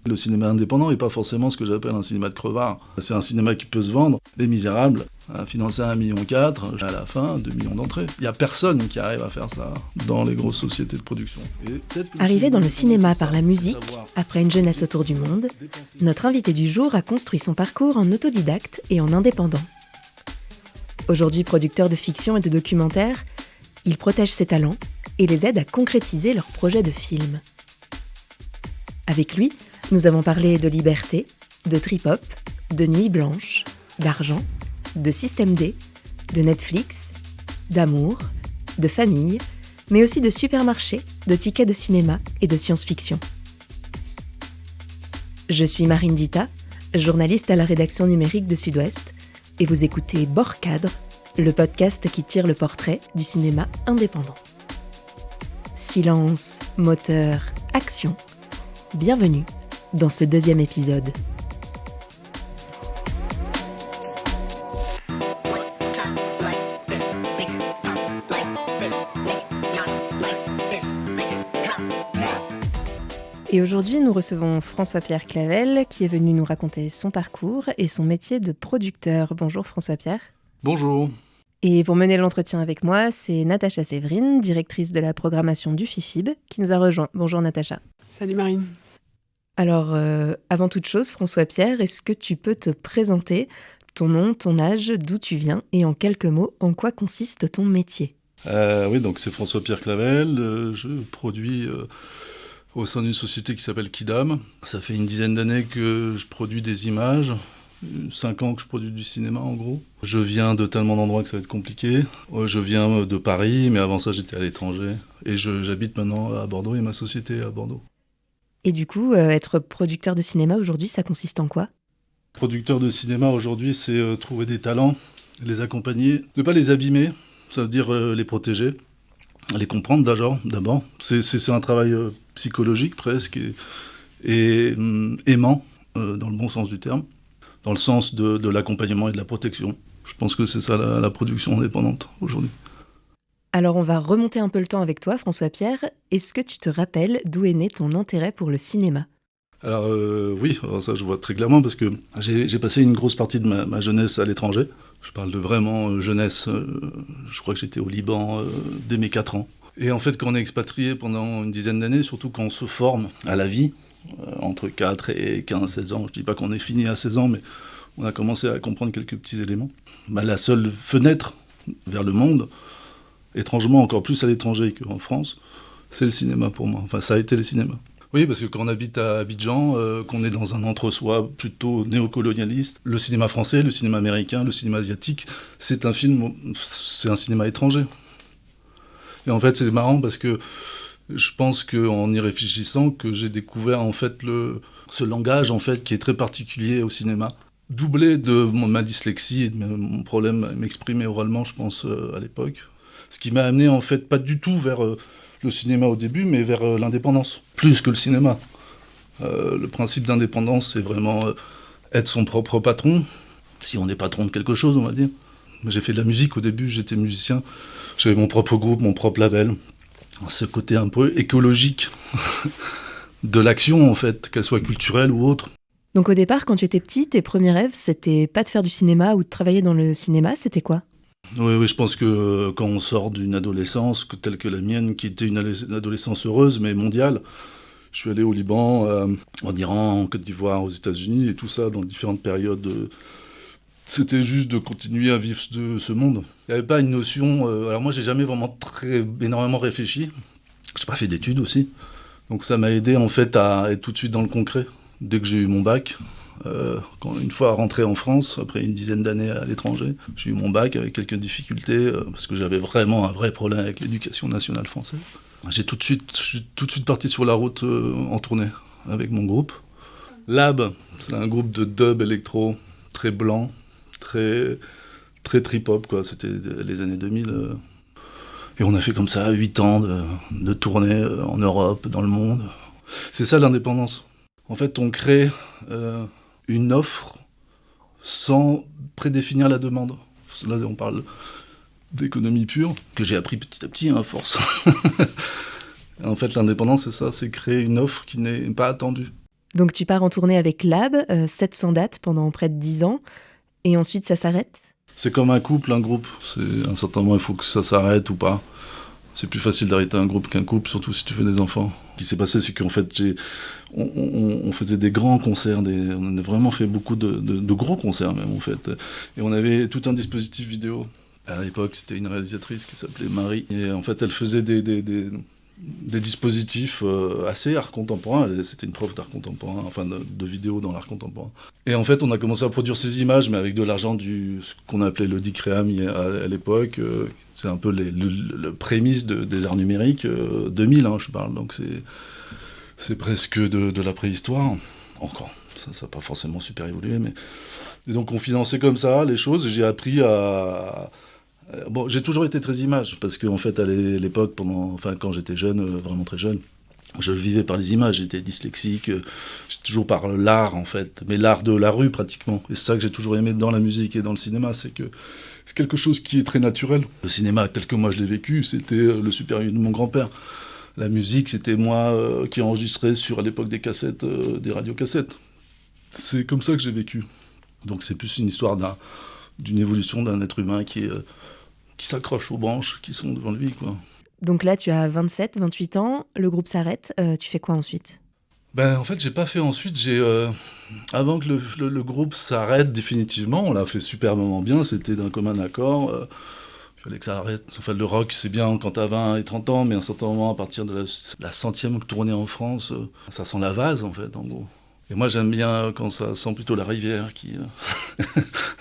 Le cinéma indépendant n'est pas forcément ce que j'appelle un cinéma de crevard. C'est un cinéma qui peut se vendre. Les Misérables a financé 1,4 million, à la fin 2 millions d'entrées. Il n'y a personne qui arrive à faire ça dans les grosses sociétés de production. Arrivé dans le cinéma par la musique, après une jeunesse autour du monde, notre invité du jour a construit son parcours en autodidacte et en indépendant. Aujourd'hui producteur de fiction et de documentaires, il protège ses talents et les aide à concrétiser leurs projets de film. Avec lui, nous avons parlé de liberté, de trip-hop, de nuit blanche, d'argent, de système D, de Netflix, d'amour, de famille, mais aussi de supermarché, de tickets de cinéma et de science-fiction. Je suis Marine Dita, journaliste à la rédaction numérique de Sud-Ouest, et vous écoutez Bord Cadre, le podcast qui tire le portrait du cinéma indépendant. Silence, moteur, action. Bienvenue dans ce deuxième épisode. Et aujourd'hui, nous recevons François-Pierre Clavel, qui est venu nous raconter son parcours et son métier de producteur. Bonjour François-Pierre. Bonjour. Et pour mener l'entretien avec moi, c'est Natacha Séverine, directrice de la programmation du FIFIB, qui nous a rejoint. Bonjour Natacha. Salut Marine. Alors, avant toute chose, François-Pierre, est-ce que tu peux te présenter ton nom, ton âge, d'où tu viens et en quelques mots, en quoi consiste ton métier ? Oui, donc c'est François-Pierre Clavel. Je produis au sein d'une société qui s'appelle Kidam. Ça fait une dizaine d'années que je produis des images. 5 ans que je produis du cinéma en gros. Je viens de tellement d'endroits que ça va être compliqué. Je viens de Paris, mais avant ça j'étais à l'étranger. Et j'habite maintenant à Bordeaux et ma société est à Bordeaux. Et du coup, être producteur de cinéma aujourd'hui, ça consiste en quoi ? Producteur de cinéma aujourd'hui, c'est trouver des talents, les accompagner, ne pas les abîmer, ça veut dire les protéger, les comprendre d'abord. C'est un travail psychologique presque et aimant, dans le bon sens du terme, dans le sens de l'accompagnement et de la protection. Je pense que c'est ça la production indépendante aujourd'hui. Alors on va remonter un peu le temps avec toi, François-Pierre. Est-ce que tu te rappelles d'où est né ton intérêt pour le cinéma ? Alors oui, alors ça je vois très clairement parce que j'ai passé une grosse partie de ma jeunesse à l'étranger. Je parle de vraiment jeunesse, je crois que j'étais au Liban dès mes 4 ans. Et en fait quand on est expatrié pendant une dizaine d'années, surtout quand on se forme à la vie, entre 4 et 15-16 ans, je dis pas qu'on est fini à 16 ans, mais on a commencé à comprendre quelques petits éléments. La seule fenêtre vers le monde, étrangement encore plus à l'étranger qu'en France, c'est le cinéma pour moi. Enfin, ça a été le cinéma. Oui, parce que quand on habite à Abidjan, qu'on est dans un entre-soi plutôt néocolonialiste, le cinéma français, le cinéma américain, le cinéma asiatique, c'est un cinéma étranger. Et en fait, c'est marrant parce que je pense qu'en y réfléchissant, que j'ai découvert en fait ce langage en fait qui est très particulier au cinéma, doublé de ma dyslexie et de mon problème à m'exprimer oralement, je pense à l'époque. Ce qui m'a amené en fait pas du tout vers le cinéma au début, mais vers l'indépendance, plus que le cinéma. Le principe d'indépendance, c'est vraiment être son propre patron, si on est patron de quelque chose, on va dire. J'ai fait de la musique au début, j'étais musicien, j'avais mon propre groupe, mon propre label. Ce côté un peu écologique de l'action, en fait, qu'elle soit culturelle ou autre. Donc au départ, quand tu étais petit, tes premiers rêves, c'était pas de faire du cinéma ou de travailler dans le cinéma, c'était quoi ? Oui, je pense que quand on sort d'une adolescence telle que la mienne, qui était une adolescence heureuse, mais mondiale, je suis allé au Liban, en Iran, en Côte d'Ivoire, aux États-Unis, et tout ça dans différentes périodes. C'était juste de continuer à vivre de ce monde. Il n'y avait pas une notion... alors moi, j'ai jamais vraiment énormément réfléchi. J'ai pas fait d'études aussi. Donc ça m'a aidé en fait à être tout de suite dans le concret. Dès que j'ai eu mon bac, une fois rentré en France, après une dizaine d'années à l'étranger, j'ai eu mon bac avec quelques difficultés, parce que j'avais vraiment un vrai problème avec l'éducation nationale française. Je suis tout de suite parti sur la route en tournée avec mon groupe. Lab, c'est un groupe de dub électro, très blanc, très trip-hop, quoi. C'était les années 2000. Et on a fait comme ça 8 ans de tournée en Europe, dans le monde. C'est ça l'indépendance. En fait, on crée une offre sans prédéfinir la demande. Là, on parle d'économie pure, que j'ai appris petit à petit, à force. En fait, l'indépendance, c'est ça, c'est créer une offre qui n'est pas attendue. Donc tu pars en tournée avec Lab, 700 dates pendant près de 10 ans, et ensuite ça s'arrête ? C'est comme un couple, un groupe. À un certain moment, il faut que ça s'arrête ou pas. C'est plus facile d'arrêter un groupe qu'un couple, surtout si tu fais des enfants. Ce qui s'est passé, c'est qu'en fait, on faisait des grands concerts, on a vraiment fait beaucoup de gros concerts même, en fait. Et on avait tout un dispositif vidéo. À l'époque, c'était une réalisatrice qui s'appelait Marie. Et en fait, elle faisait des dispositifs assez art contemporain. C'était une prof d'art contemporain, enfin de vidéo dans l'art contemporain. Et en fait, on a commencé à produire ces images, mais avec de l'argent ce qu'on appelait le DICREAM à l'époque. C'est un peu le prémisse des arts numériques, 2000, je parle. Donc c'est presque de la préhistoire. Encore, ça n'a pas forcément super évolué, mais... Et donc on finançait comme ça les choses. J'ai appris à... Bon, j'ai toujours été très image, parce qu'en fait, à l'époque, quand j'étais jeune, vraiment très jeune, je vivais par les images, j'étais dyslexique, j'ai toujours par l'art, en fait, mais l'art de la rue, pratiquement. Et c'est ça que j'ai toujours aimé dans la musique et dans le cinéma, c'est que c'est quelque chose qui est très naturel. Le cinéma, tel que moi je l'ai vécu, c'était le supérieur de mon grand-père. La musique, c'était moi qui enregistrais à l'époque des cassettes, des radiocassettes. C'est comme ça que j'ai vécu. Donc c'est plus une histoire d'une évolution d'un être humain qui s'accroche aux branches qui sont devant lui, quoi. Donc là, tu as 27, 28 ans, le groupe s'arrête, tu fais quoi ensuite ? En fait, j'ai pas fait ensuite. Avant que le groupe s'arrête définitivement, on l'a fait superbement bien, c'était d'un commun accord. Il fallait que ça arrête. Enfin, le rock, c'est bien quand t'as 20 et 30 ans, mais à un certain moment, à partir de la 100e tournée en France, ça sent la vase, en fait, en gros. Et moi, j'aime bien quand ça sent plutôt la rivière,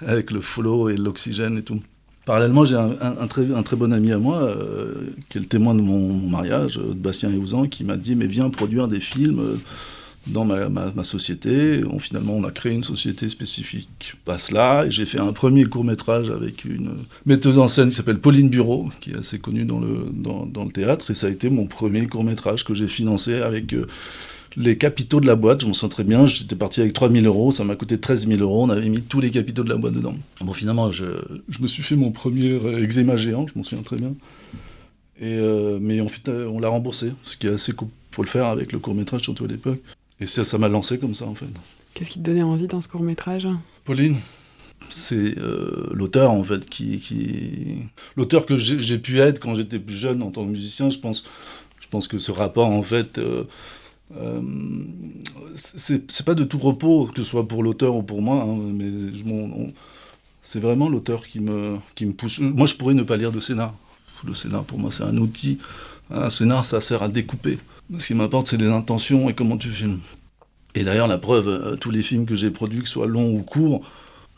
avec le flot et l'oxygène et tout. Parallèlement, j'ai un très bon ami à moi, qui est le témoin de mon mariage, de Bastien et Ouzan, qui m'a dit « Mais viens produire des films dans ma société ». Finalement, on a créé une société spécifique à cela. Et j'ai fait un premier court-métrage avec une metteuse en scène qui s'appelle Pauline Bureau, qui est assez connue dans le théâtre. Et ça a été mon premier court-métrage que j'ai financé avec... les capitaux de la boîte, je m'en souviens très bien, j'étais parti avec 3 000 €, ça m'a coûté 13 000 €, on avait mis tous les capitaux de la boîte dedans. Bon, finalement, je me suis fait mon premier eczéma géant, je m'en souviens très bien. Mais en fait, on l'a remboursé, ce qui est assez cool. Faut le faire avec le court-métrage, surtout à l'époque. Et ça m'a lancé comme ça, en fait. Qu'est-ce qui te donnait envie dans ce court-métrage ? Pauline, c'est l'auteur, en fait, l'auteur que j'ai pu être quand j'étais plus jeune en tant que musicien. Je pense que ce rapport, en fait... c'est pas de tout repos, que ce soit pour l'auteur ou pour moi, mais c'est vraiment l'auteur qui me pousse. Moi, je pourrais ne pas lire de scénar. Le scénar, pour moi, c'est un outil. Un scénar, ça sert à découper. Ce qui m'importe, c'est les intentions et comment tu filmes. Et d'ailleurs, la preuve, tous les films que j'ai produits, que ce soit longs ou courts,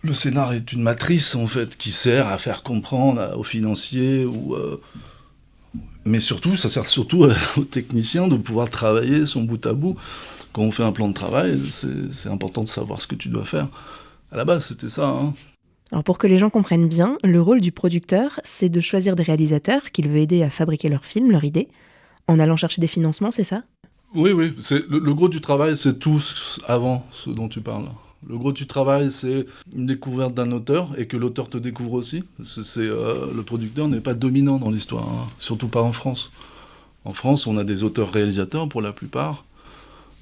le scénar est une matrice, en fait, qui sert à faire comprendre aux financiers mais surtout, ça sert surtout aux techniciens de pouvoir travailler son bout à bout. Quand on fait un plan de travail, c'est important de savoir ce que tu dois faire. À la base, c'était ça. Alors pour que les gens comprennent bien, le rôle du producteur, c'est de choisir des réalisateurs qu'il veut aider à fabriquer leur film, leur idée, en allant chercher des financements, c'est ça ? Oui. Le gros du travail, c'est tout avant ce dont tu parles. Le gros du travail, c'est une découverte d'un auteur et que l'auteur te découvre aussi. Le producteur n'est pas dominant dans l'histoire, surtout pas en France. En France, on a des auteurs-réalisateurs pour la plupart.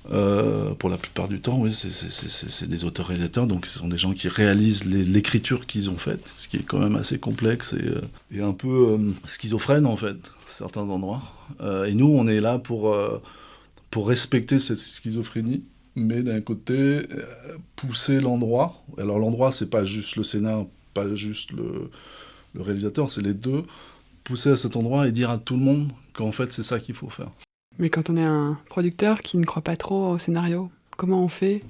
Pour la plupart du temps, oui, c'est des auteurs-réalisateurs, donc ce sont des gens qui réalisent l'écriture qu'ils ont faite, ce qui est quand même assez complexe et un peu schizophrène, en fait, à certains endroits. Et nous, on est là pour respecter cette schizophrénie, mais d'un côté, pousser l'endroit. Alors l'endroit, c'est pas juste le scénar, pas juste le réalisateur, c'est les deux. Pousser à cet endroit et dire à tout le monde qu'en fait, c'est ça qu'il faut faire. Mais quand on est un producteur qui ne croit pas trop au scénario, comment on fait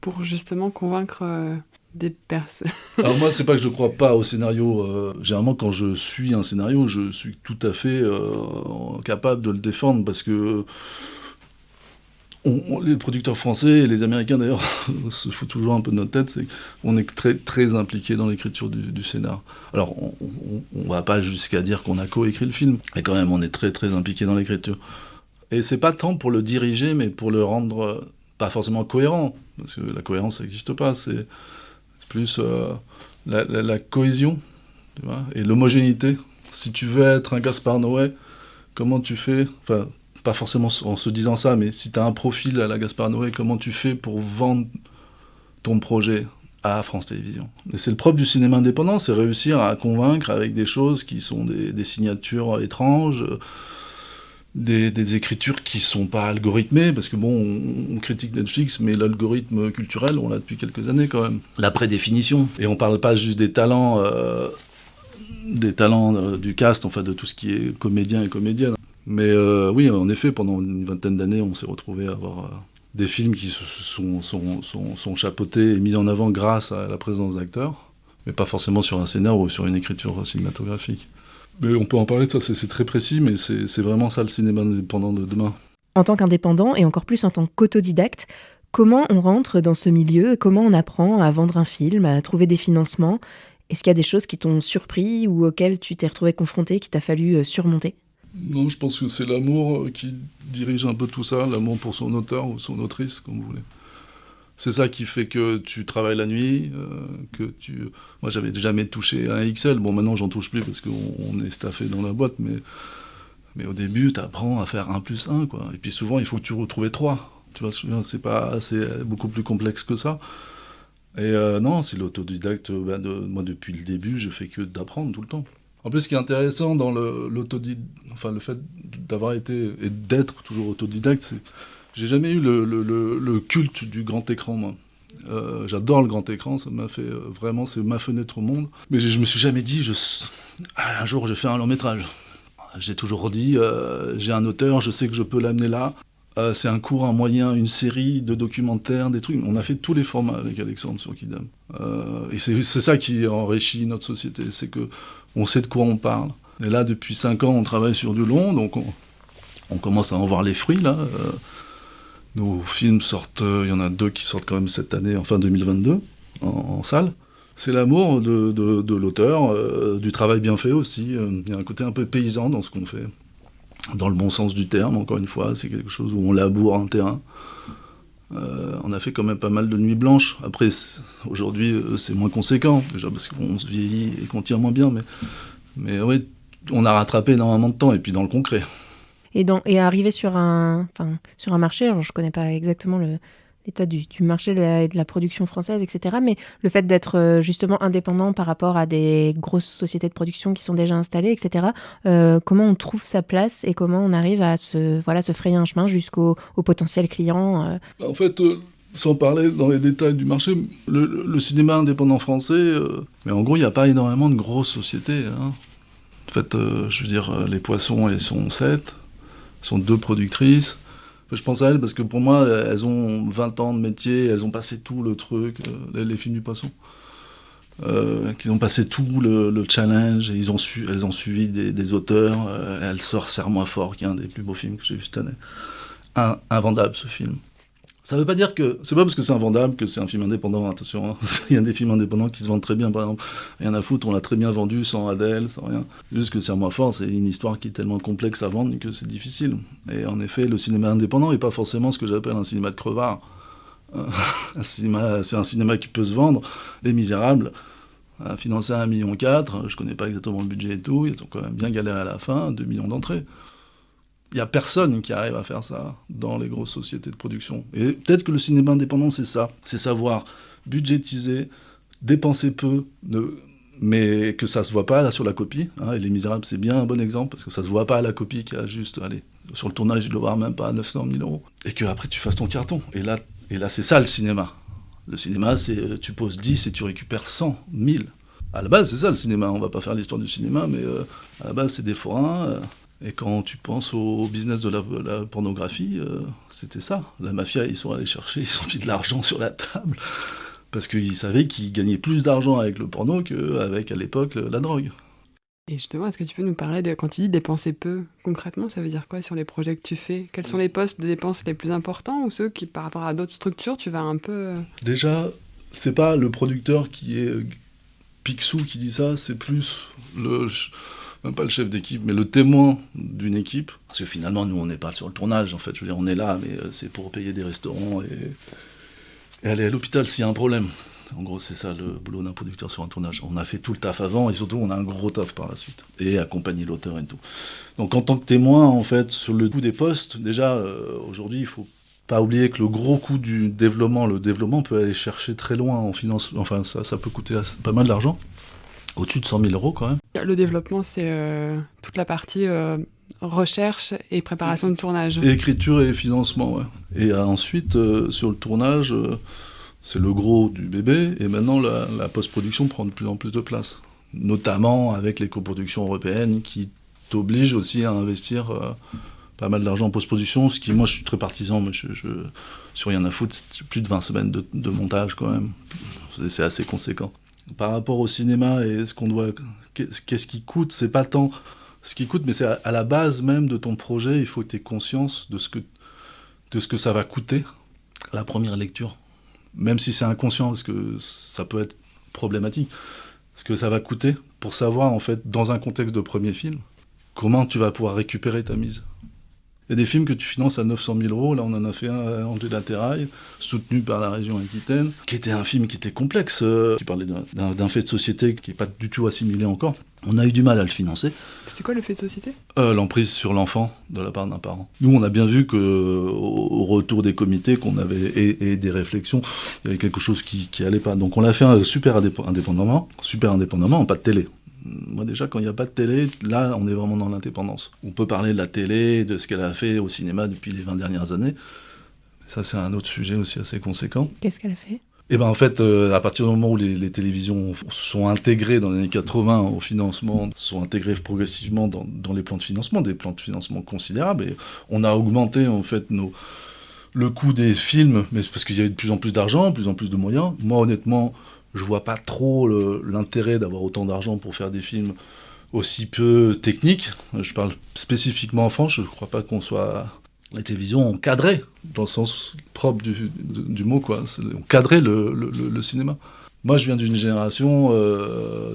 pour justement convaincre des personnes ? Alors moi, c'est pas que je crois pas au scénario. Généralement, quand je suis un scénario, je suis tout à fait capable de le défendre parce que les producteurs français et les Américains d'ailleurs se foutent toujours un peu de notre tête, c'est qu'on est très, très impliqués dans l'écriture du scénar. Alors on va pas jusqu'à dire qu'on a coécrit le film, mais quand même on est très très impliqués dans l'écriture. Et c'est pas tant pour le diriger, mais pour le rendre pas forcément cohérent, parce que la cohérence ça n'existe pas, c'est plus la cohésion, tu vois, et l'homogénéité. Si tu veux être un Gaspard Noé, comment tu fais, enfin, pas forcément en se disant ça, mais si tu as un profil à la Gaspard Noé, comment tu fais pour vendre ton projet à France Télévisions? Et c'est le propre du cinéma indépendant, c'est réussir à convaincre avec des choses qui sont des signatures étranges, des écritures qui sont pas algorithmées, parce que bon, on critique Netflix, mais l'algorithme culturel, on l'a depuis quelques années quand même. La prédéfinition. Et on parle pas juste des talents du cast, enfin de tout ce qui est comédien et comédienne. Mais oui, en effet, pendant une vingtaine d'années, on s'est retrouvé à avoir des films qui sont chapeautés et mis en avant grâce à la présence d'acteurs, mais pas forcément sur un scénario ou sur une écriture cinématographique. Mais on peut en parler de ça, c'est très précis, mais c'est vraiment ça le cinéma indépendant de demain. En tant qu'indépendant, et encore plus en tant qu'autodidacte, comment on rentre dans ce milieu? Comment on apprend à vendre un film, à trouver des financements? Est-ce qu'il y a des choses qui t'ont surpris ou auxquelles tu t'es retrouvé confronté, qu'il t'a fallu surmonter? Non, je pense que c'est l'amour qui dirige un peu tout ça, l'amour pour son auteur ou son autrice, comme vous voulez. C'est ça qui fait que tu travailles la nuit, Moi, j'avais jamais touché un XL. Bon, maintenant, j'en touche plus parce qu'on est staffé dans la boîte, mais au début, tu apprends à faire 1+1, quoi. Et puis souvent, il faut que tu retrouves 3. Tu vois, c'est beaucoup plus complexe que ça. Et non, c'est l'autodidacte. Moi, depuis le début, je fais que d'apprendre tout le temps. En plus, ce qui est intéressant dans le fait d'avoir été et d'être toujours autodidacte, c'est j'ai jamais eu le culte du grand écran, moi. J'adore le grand écran, ça m'a fait vraiment, c'est ma fenêtre au monde. Mais je me suis jamais dit, un jour, je fais un long métrage. J'ai toujours dit, j'ai un auteur, je sais que je peux l'amener là. C'est un court, un moyen, une série de documentaires, des trucs. On a fait tous les formats avec Alexandre sur Kidam. Et c'est ça qui enrichit notre société, c'est que on sait de quoi on parle. Et là, depuis 5 ans, on travaille sur du long, donc on commence à en voir les fruits, là. Nos films sortent, il y en a 2 qui sortent quand même cette année, en fin 2022, en salle. C'est l'amour de l'auteur, du travail bien fait aussi. Il y a un côté un peu paysan dans ce qu'on fait. Dans le bon sens du terme, encore une fois, c'est quelque chose où on laboure un terrain. On a fait quand même pas mal de nuits blanches. Après, aujourd'hui, c'est moins conséquent, déjà parce qu'on se vieillit et qu'on tire moins bien, mais oui, on a rattrapé énormément de temps, et puis dans le concret. Et arriver sur un marché, alors je connais pas exactement l'état du marché et de la production française, etc. Mais le fait d'être justement indépendant par rapport à des grosses sociétés de production qui sont déjà installées, etc. Comment on trouve sa place et comment on arrive à se frayer un chemin jusqu'au potentiel client En fait, sans parler dans les détails du marché, le cinéma indépendant français, mais en gros, il n'y a pas énormément de grosses sociétés. Hein. En fait, je veux dire, les Poissons, elles sont 7. Sont 2 productrices. Je pense à elles parce que pour moi, elles ont 20 ans de métier, elles ont passé tout le truc, les filles du Poisson. Qu'ils ont passé tout le challenge, et elles ont suivi des auteurs. Elles sortent Serre-moi fort, qui est un des plus beaux films que j'ai vu cette année. Invendable, ce film. Ça veut pas dire que... C'est pas parce que c'est invendable que c'est un film indépendant, attention. Hein. Il y a des films indépendants qui se vendent très bien, par exemple. Rien à foutre, on l'a très bien vendu, sans Adèle, sans rien. Juste que Serre-moi fort, c'est une histoire qui est tellement complexe à vendre que c'est difficile. Et en effet, le cinéma indépendant n'est pas forcément ce que j'appelle un cinéma de crevard. C'est un cinéma qui peut se vendre. Les Misérables, financé à 1,4 million, je connais pas exactement le budget et tout, ils ont quand même bien galéré à la fin, 2 millions d'entrées. Il n'y a personne qui arrive à faire ça dans les grosses sociétés de production. Et peut-être que le cinéma indépendant, c'est ça. C'est savoir budgétiser, dépenser peu, mais que ça ne se voit pas là sur la copie. Hein, et Les Misérables, c'est bien un bon exemple, parce que ça ne se voit pas à la copie qui a juste, sur le tournage, il doit voir même pas 900 000 euros. Et qu'après, tu fasses ton carton. Et là, c'est ça le cinéma. Le cinéma, c'est tu poses 10 et tu récupères 100, 1000. À la base, c'est ça le cinéma. On ne va pas faire l'histoire du cinéma, mais à la base, c'est des forains... Et quand tu penses au business de la pornographie, c'était ça. La mafia, ils sont allés chercher, ils ont mis de l'argent sur la table, parce qu'ils savaient qu'ils gagnaient plus d'argent avec le porno qu'avec, à l'époque, la drogue. Et justement, est-ce que tu peux nous parler de, quand tu dis dépenser peu, concrètement, ça veut dire quoi sur les projets que tu fais? Quels sont les postes de dépenses les plus importants, ou ceux qui, par rapport à d'autres structures, tu vas un peu... Déjà, c'est pas le producteur qui est Picsou qui dit ça, c'est plus même pas le chef d'équipe, mais le témoin d'une équipe. Parce que finalement, nous, on n'est pas sur le tournage, en fait. Je veux dire, on est là, mais c'est pour payer des restaurants et aller à l'hôpital s'il y a un problème. En gros, c'est ça le boulot d'un producteur sur un tournage. On a fait tout le taf avant et surtout, on a un gros taf par la suite. Et accompagner l'auteur et tout. Donc, en tant que témoin, en fait, sur le coût des postes, déjà, aujourd'hui, il faut pas oublier que le gros coût du développement, le développement peut aller chercher très loin en finance. Enfin, ça peut coûter pas mal d'argent. Au-dessus de 100 000 euros, quand même. Le développement, c'est toute la partie recherche et préparation de tournage. Et écriture et financement, ouais. Et ensuite, sur le tournage, c'est le gros du bébé. Et maintenant, la post-production prend de plus en plus de place. Notamment avec les coproductions européennes qui t'obligent aussi à investir pas mal d'argent en post-production. Ce qui, moi, je suis très partisan, mais sur rien à foutre, c'est plus de 20 semaines de montage, quand même. C'est assez conséquent. Par rapport au cinéma et ce qu'on doit... Qu'est-ce qui coûte ? C'est pas tant ce qui coûte, mais c'est à la base même de ton projet, il faut que tu aies conscience de ce que ça va coûter, la première lecture. Même si c'est inconscient, parce que ça peut être problématique, ce que ça va coûter pour savoir, en fait, dans un contexte de premier film, comment tu vas pouvoir récupérer ta mise. Il y a des films que tu finances à 900 000 euros. Là, on en a fait un à Angers Terrail, soutenu par la région Aquitaine, qui était un film qui était complexe, qui parlait d'un fait de société qui n'est pas du tout assimilé encore. On a eu du mal à le financer. C'était quoi le fait de société ? L'emprise sur l'enfant de la part d'un parent. Nous, on a bien vu qu'au retour des comités qu'on avait et des réflexions, il y avait quelque chose qui allait pas. Donc on l'a fait super indépendamment, en pas de télé. Moi déjà, quand il n'y a pas de télé, là, on est vraiment dans l'indépendance. On peut parler de la télé, de ce qu'elle a fait au cinéma depuis les 20 dernières années. Ça, c'est un autre sujet aussi assez conséquent. Qu'est-ce qu'elle a fait ? Et ben en fait, à partir du moment où les télévisions se sont intégrées dans les années 80 au financement, se sont intégrées progressivement dans les plans de financement, des plans de financement considérables, et on a augmenté en fait le coût des films, mais c'est parce qu'il y avait de plus en plus d'argent, de plus en plus de moyens. Moi, honnêtement, je vois pas trop l'intérêt d'avoir autant d'argent pour faire des films aussi peu techniques. Je parle spécifiquement en France, je ne crois pas qu'on soit... La télévision encadrait, dans le sens propre du mot, quoi. On cadrait le cinéma. Moi, je viens d'une génération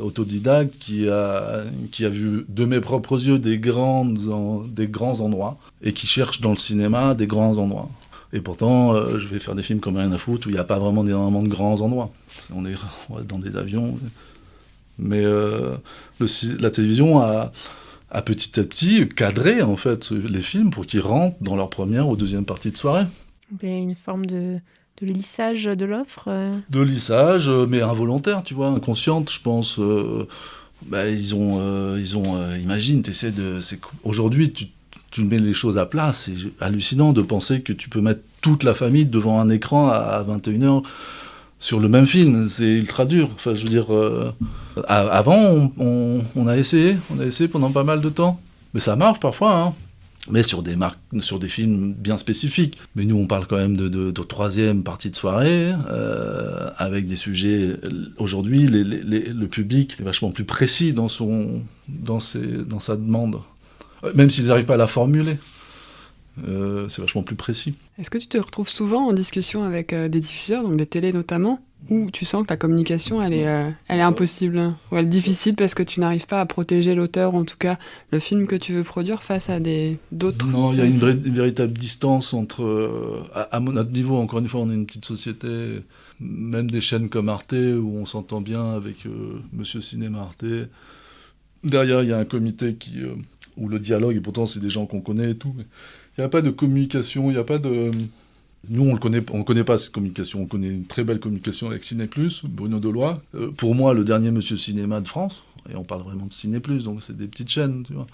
autodidacte qui a vu de mes propres yeux des grands endroits et qui cherche dans le cinéma des grands endroits. Et pourtant, je vais faire des films comme Rien à foutre où il n'y a pas vraiment énormément de grands endroits. On est dans des avions. Mais la télévision a petit à petit cadré en fait les films pour qu'ils rentrent dans leur première ou deuxième partie de soirée. Il y a une forme de lissage de l'offre De lissage, mais involontaire, tu vois, inconsciente, je pense. Imagine, aujourd'hui, tu mets les choses à plat, c'est hallucinant de penser que tu peux mettre toute la famille devant un écran à 21h sur le même film, c'est ultra dur. Enfin, je veux dire, avant, on a essayé pendant pas mal de temps, mais ça marche parfois, hein. Mais sur des films bien spécifiques. Mais nous, on parle quand même de troisième partie de soirée, avec des sujets... Aujourd'hui, le public est vachement plus précis dans sa demande. Même s'ils n'arrivent pas à la formuler. C'est vachement plus précis. Est-ce que tu te retrouves souvent en discussion avec des diffuseurs, donc des télés notamment, où tu sens que la communication, elle est impossible, ou elle est difficile parce que tu n'arrives pas à protéger l'auteur, ou en tout cas le film que tu veux produire face à d'autres... Non, il y a une véritable distance entre... à notre niveau, encore une fois, on est une petite société, même des chaînes comme Arte, où on s'entend bien avec Monsieur Cinéma Arte. Derrière, il y a un comité où le dialogue, et pourtant c'est des gens qu'on connaît et tout, mais il n'y a pas de communication, il n'y a pas de... Nous, on ne connaît pas cette communication. On connaît une très belle communication avec Ciné+, Bruno Deloy. Pour moi, le dernier Monsieur Cinéma de France, et on parle vraiment de Ciné+, donc c'est des petites chaînes, tu vois.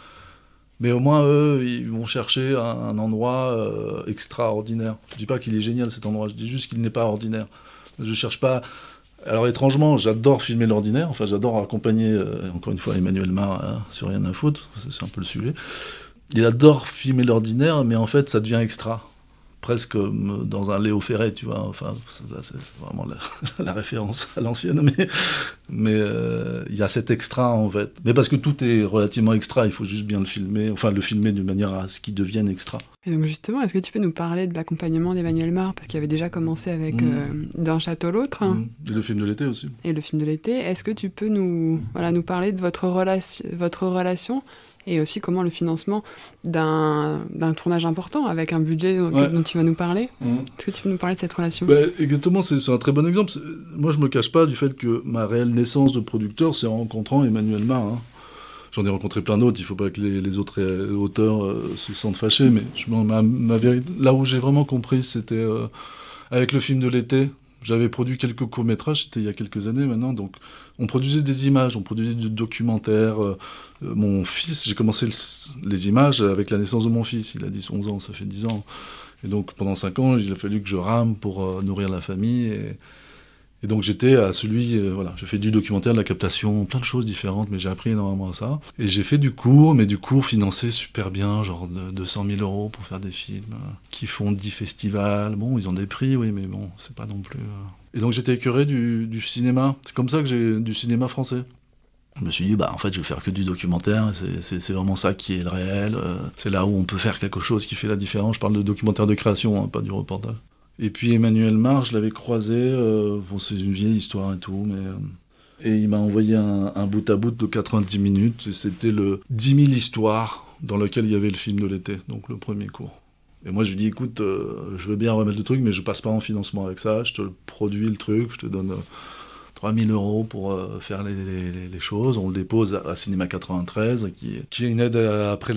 Mais au moins, eux, ils vont chercher un endroit extraordinaire. Je ne dis pas qu'il est génial, cet endroit, je dis juste qu'il n'est pas ordinaire. Je ne cherche pas... Alors étrangement, j'adore filmer l'ordinaire, enfin j'adore accompagner, encore une fois, Emmanuel Mar sur Rien à foutre, c'est un peu le sujet. Il adore filmer l'ordinaire, mais en fait, ça devient extra. Presque comme dans un Léo Ferré, tu vois. Enfin, c'est vraiment la référence à l'ancienne, mais il y a cet extra, en fait. Mais parce que tout est relativement extra, il faut juste bien le filmer d'une manière à ce qu'il devienne extra. Et donc justement, est-ce que tu peux nous parler de l'accompagnement d'Emmanuel Mar, parce qu'il avait déjà commencé avec D'un château l'autre. Et le film de l'été aussi. Et le film de l'été. Est-ce que tu peux nous parler de votre relation et aussi comment le financement d'un tournage important avec un budget dont tu vas nous parler. Est-ce que tu peux nous parler de cette relation ? Exactement, c'est un très bon exemple. Moi, je me cache pas du fait que ma réelle naissance de producteur, c'est en rencontrant Emmanuel Mar. Hein. J'en ai rencontré plein d'autres, il ne faut pas que les autres auteurs se sentent fâchés, mais là où j'ai vraiment compris, c'était avec le film de l'été. J'avais produit quelques courts-métrages, c'était il y a quelques années maintenant, donc on produisait des images, on produisait du documentaire. Mon fils, j'ai commencé les images avec la naissance de mon fils, il a 11 ans, ça fait 10 ans. Et donc pendant 5 ans, il a fallu que je rame pour nourrir la famille. Et donc j'étais à j'ai fait du documentaire, de la captation, plein de choses différentes, mais j'ai appris énormément à ça. Et j'ai fait du court, mais du court financé super bien, genre 200 000 € pour faire des films qui font 10 festivals. Bon, ils ont des prix, oui, mais bon, c'est pas non plus... Et donc j'étais écœuré du cinéma. C'est comme ça que j'ai du cinéma français. Je me suis dit, en fait, je vais faire que du documentaire, c'est vraiment ça qui est le réel. C'est là où on peut faire quelque chose qui fait la différence. Je parle de documentaire de création, hein, pas du reportage. Et puis Emmanuel Mar, je l'avais croisé, c'est une vieille histoire et tout, mais... et il m'a envoyé un bout à bout de 90 minutes, et c'était le 10 000 histoires dans lequel il y avait le film de l'été, donc le premier cours. Et moi je lui dis, écoute, je veux bien remettre le truc, mais je passe pas en financement avec ça, je te produis le truc, je te donne 3 000 € pour faire les choses. On le dépose à Cinéma 93, qui est une aide après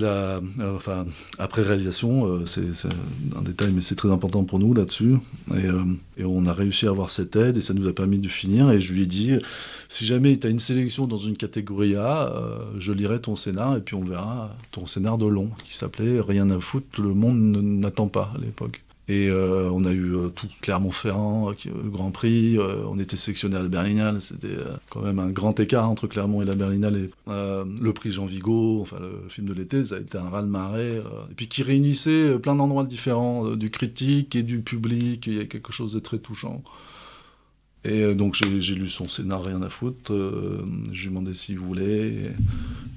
réalisation. C'est un détail, mais c'est très important pour nous là-dessus. Et on a réussi à avoir cette aide, et ça nous a permis de finir. Et je lui ai dit, si jamais tu as une sélection dans une catégorie A, je lirai ton scénar, et puis on verra ton scénar de long, qui s'appelait Rien à foutre, le monde n'attend pas à l'époque. Et on a eu tout Clermont-Ferrand, le Grand Prix, on était sélectionnés à la Berlinale, c'était quand même un grand écart entre Clermont et la Berlinale. Et, le prix Jean Vigo, enfin le film de l'été, ça a été un raz-de-marée, et puis qui réunissait plein d'endroits différents, du critique et du public, il y a quelque chose de très touchant. Et donc j'ai lu son scénar Rien à foutre, je lui ai demandé s'il voulait,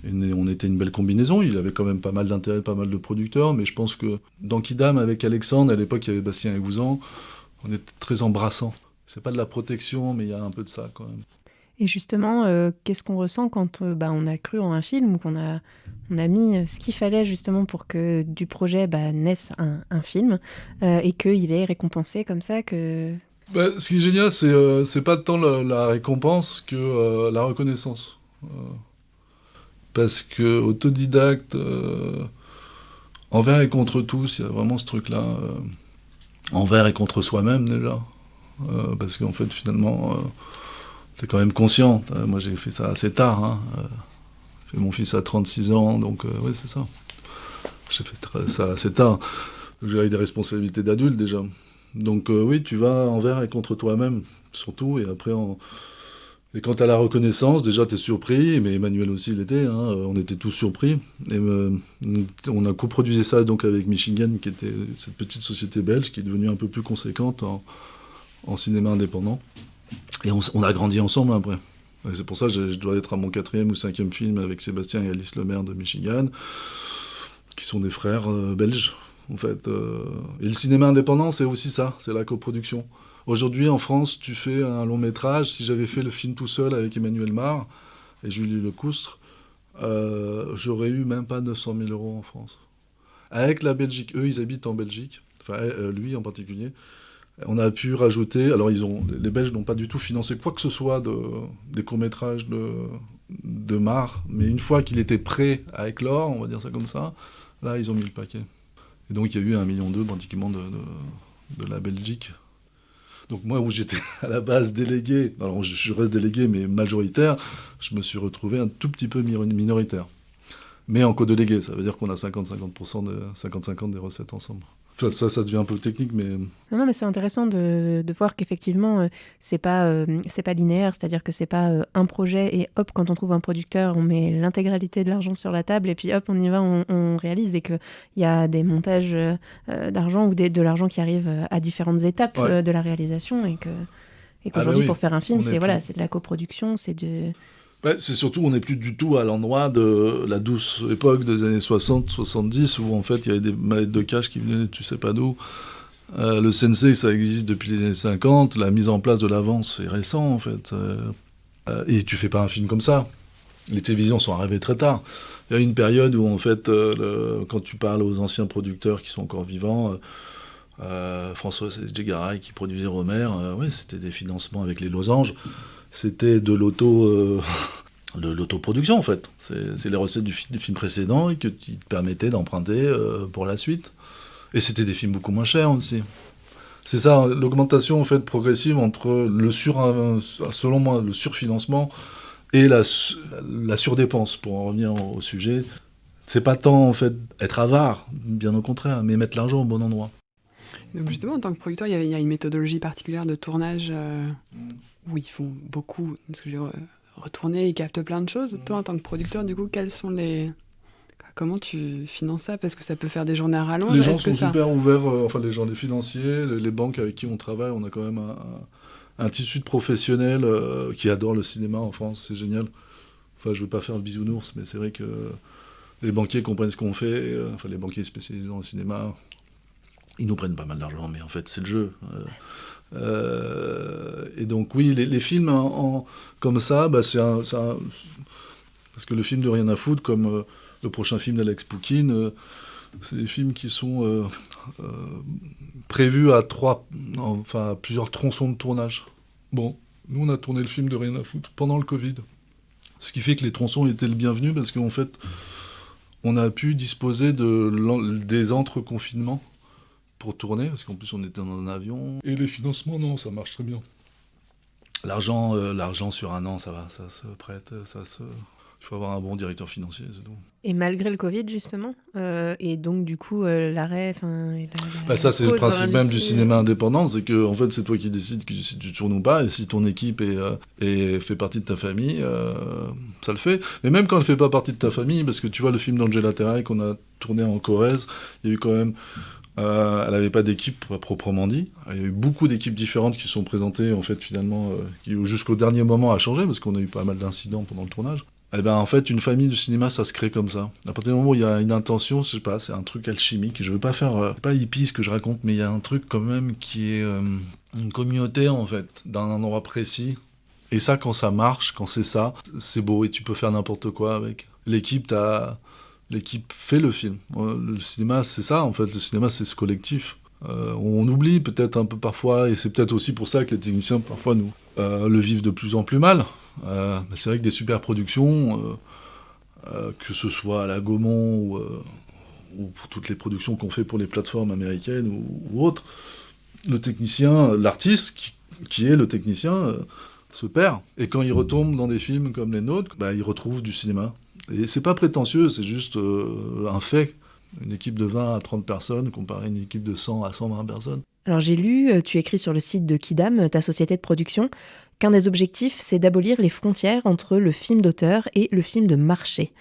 et on était une belle combinaison, il avait quand même pas mal d'intérêt, pas mal de producteurs, mais je pense que dans Kidam avec Alexandre, à l'époque il y avait Bastien et Gouzan, on était très embrassants. C'est pas de la protection, mais il y a un peu de ça quand même. Et justement, qu'est-ce qu'on ressent quand on a cru en un film, ou qu'on a mis ce qu'il fallait justement pour que du projet naisse un film, et qu'il est récompensé comme ça que... Ce qui est génial, c'est pas tant la récompense que la reconnaissance. Parce que autodidacte, envers et contre tous, il y a vraiment ce truc-là. Envers et contre soi-même déjà. Parce qu'en fait, finalement, t'es quand même conscient. Moi, j'ai fait ça assez tard. Hein. J'ai fait mon fils à 36 ans, donc oui, c'est ça. J'ai fait ça assez tard. J'avais des responsabilités d'adulte déjà. Donc oui, tu vas envers et contre toi-même, surtout, et après, et quand tu as la reconnaissance, déjà tu es surpris, mais Emmanuel aussi l'était, hein, on était tous surpris, et on a coproduisé ça donc avec Michigan, qui était cette petite société belge, qui est devenue un peu plus conséquente en cinéma indépendant, et on a grandi ensemble après. Et c'est pour ça que je dois être à mon 4e ou 5e film avec Sébastien et Alice Lemaire de Michigan, qui sont des frères belges. En fait, et le cinéma indépendant, c'est aussi ça, c'est la coproduction. Aujourd'hui, en France, tu fais un long métrage. Si j'avais fait le film tout seul avec Emmanuel Mar et Julie Lecoustre, j'aurais eu même pas 900 000 € en France. Avec la Belgique, eux, ils habitent en Belgique, enfin lui en particulier. On a pu rajouter, alors les Belges n'ont pas du tout financé quoi que ce soit des courts-métrages de Mar, mais une fois qu'il était prêt à éclore, on va dire ça comme ça, là, ils ont mis le paquet. Et donc, il y a eu 1,2 million pratiquement de la Belgique. Donc moi, où j'étais à la base délégué, alors je reste délégué, mais majoritaire, je me suis retrouvé un tout petit peu minoritaire. Mais en co-délégué, ça veut dire qu'on a 50-50 des recettes ensemble. Enfin, ça devient un peu technique, mais... Non, mais c'est intéressant de voir qu'effectivement, c'est pas linéaire, c'est-à-dire que c'est pas un projet et hop, quand on trouve un producteur, on met l'intégralité de l'argent sur la table et puis hop, on y va, on réalise, et qu'il y a des montages d'argent ou de l'argent qui arrive à différentes étapes de la réalisation, et qu'aujourd'hui, pour faire un film, c'est de la coproduction, c'est de... C'est surtout, on n'est plus du tout à l'endroit de la douce époque des années 60-70, où en fait il y avait des mallettes de cash qui venaient tu sais pas d'où. Le sensei, ça existe depuis les années 50, la mise en place de l'avance, c'est récent en fait. Et tu fais pas un film comme ça. Les télévisions sont arrivées très tard. Il y a une période où, en fait, quand tu parles aux anciens producteurs qui sont encore vivants, François Djegaray qui produisait Romer, ouais, c'était des financements avec les losanges. C'était de l'autoproduction, en fait. C'est les recettes du film précédent qui te permettaient d'emprunter pour la suite. Et c'était des films beaucoup moins chers aussi. C'est ça, l'augmentation en fait, progressive entre selon moi, le surfinancement et la surdépense, pour en revenir au sujet. C'est pas tant en fait être avare, bien au contraire, mais mettre l'argent au bon endroit. Donc justement, en tant que producteur, il y a une méthodologie particulière de tournage où ils font beaucoup, parce que j'ai retourné, ils captent plein de choses. Toi, en tant que producteur, du coup, comment tu finances ça? Parce que ça peut faire des journées à rallonge. Les gens sont super ouverts, les gens, les financiers, les banques avec qui on travaille, on a quand même un tissu de professionnels qui adorent le cinéma en France, c'est génial. Enfin, je veux pas faire le bisounours, mais c'est vrai que les banquiers comprennent ce qu'on fait, les banquiers spécialisés dans le cinéma, ils nous prennent pas mal d'argent, mais en fait, c'est le jeu. Et donc, oui, les films comme ça, c'est parce que le film de Rien à foutre, comme le prochain film d'Alex Poukine, c'est des films qui sont prévus à plusieurs tronçons de tournage. Bon, nous on a tourné le film de Rien à foutre pendant le Covid. Ce qui fait que les tronçons étaient le bienvenu parce qu'en fait, on a pu disposer des entre-confinements pour tourner, parce qu'en plus on était dans un avion. Et les financements, non, ça marche très bien. L'argent sur un an, ça va, ça se prête, il faut avoir un bon directeur financier, c'est tout. Et malgré le Covid, justement, et donc du coup, l'arrêt... ça, c'est le principe même du cinéma indépendant, c'est que en fait, c'est toi qui décides si tu tournes ou pas, et si ton équipe fait partie de ta famille, ça le fait. Mais même quand elle ne fait pas partie de ta famille, parce que tu vois le film d'Angela Terray qu'on a tourné en Corrèze, il y a eu quand même... elle n'avait pas d'équipe proprement dit. Il y a eu beaucoup d'équipes différentes qui sont présentées, en fait, finalement, qui jusqu'au dernier moment a changé, parce qu'on a eu pas mal d'incidents pendant le tournage. Eh ben, en fait, une famille du cinéma, ça se crée comme ça. À partir du moment où il y a une intention, je sais pas, c'est un truc alchimique. Je veux pas faire, pas hippie ce que je raconte, mais il y a un truc quand même qui est une communauté, en fait, dans un endroit précis. Et ça, quand ça marche, quand c'est ça, c'est beau et tu peux faire n'importe quoi avec. L'équipe fait le film. Le cinéma, c'est ça, en fait. Le cinéma, c'est ce collectif. On oublie peut-être un peu parfois, et c'est peut-être aussi pour ça que les techniciens, parfois, nous, le vivent de plus en plus mal. Mais c'est vrai que des super productions, que ce soit à la Gaumont ou pour toutes les productions qu'on fait pour les plateformes américaines ou autres, le technicien, l'artiste qui est le technicien, se perd. Et quand il retombe dans des films comme les nôtres, il retrouve du cinéma. Et c'est pas prétentieux, c'est juste un fait. Une équipe de 20 à 30 personnes comparée à une équipe de 100 à 120 personnes. Alors j'ai lu, tu écris sur le site de Kidam, ta société de production, qu'un des objectifs, c'est d'abolir les frontières entre le film d'auteur et le film de marché.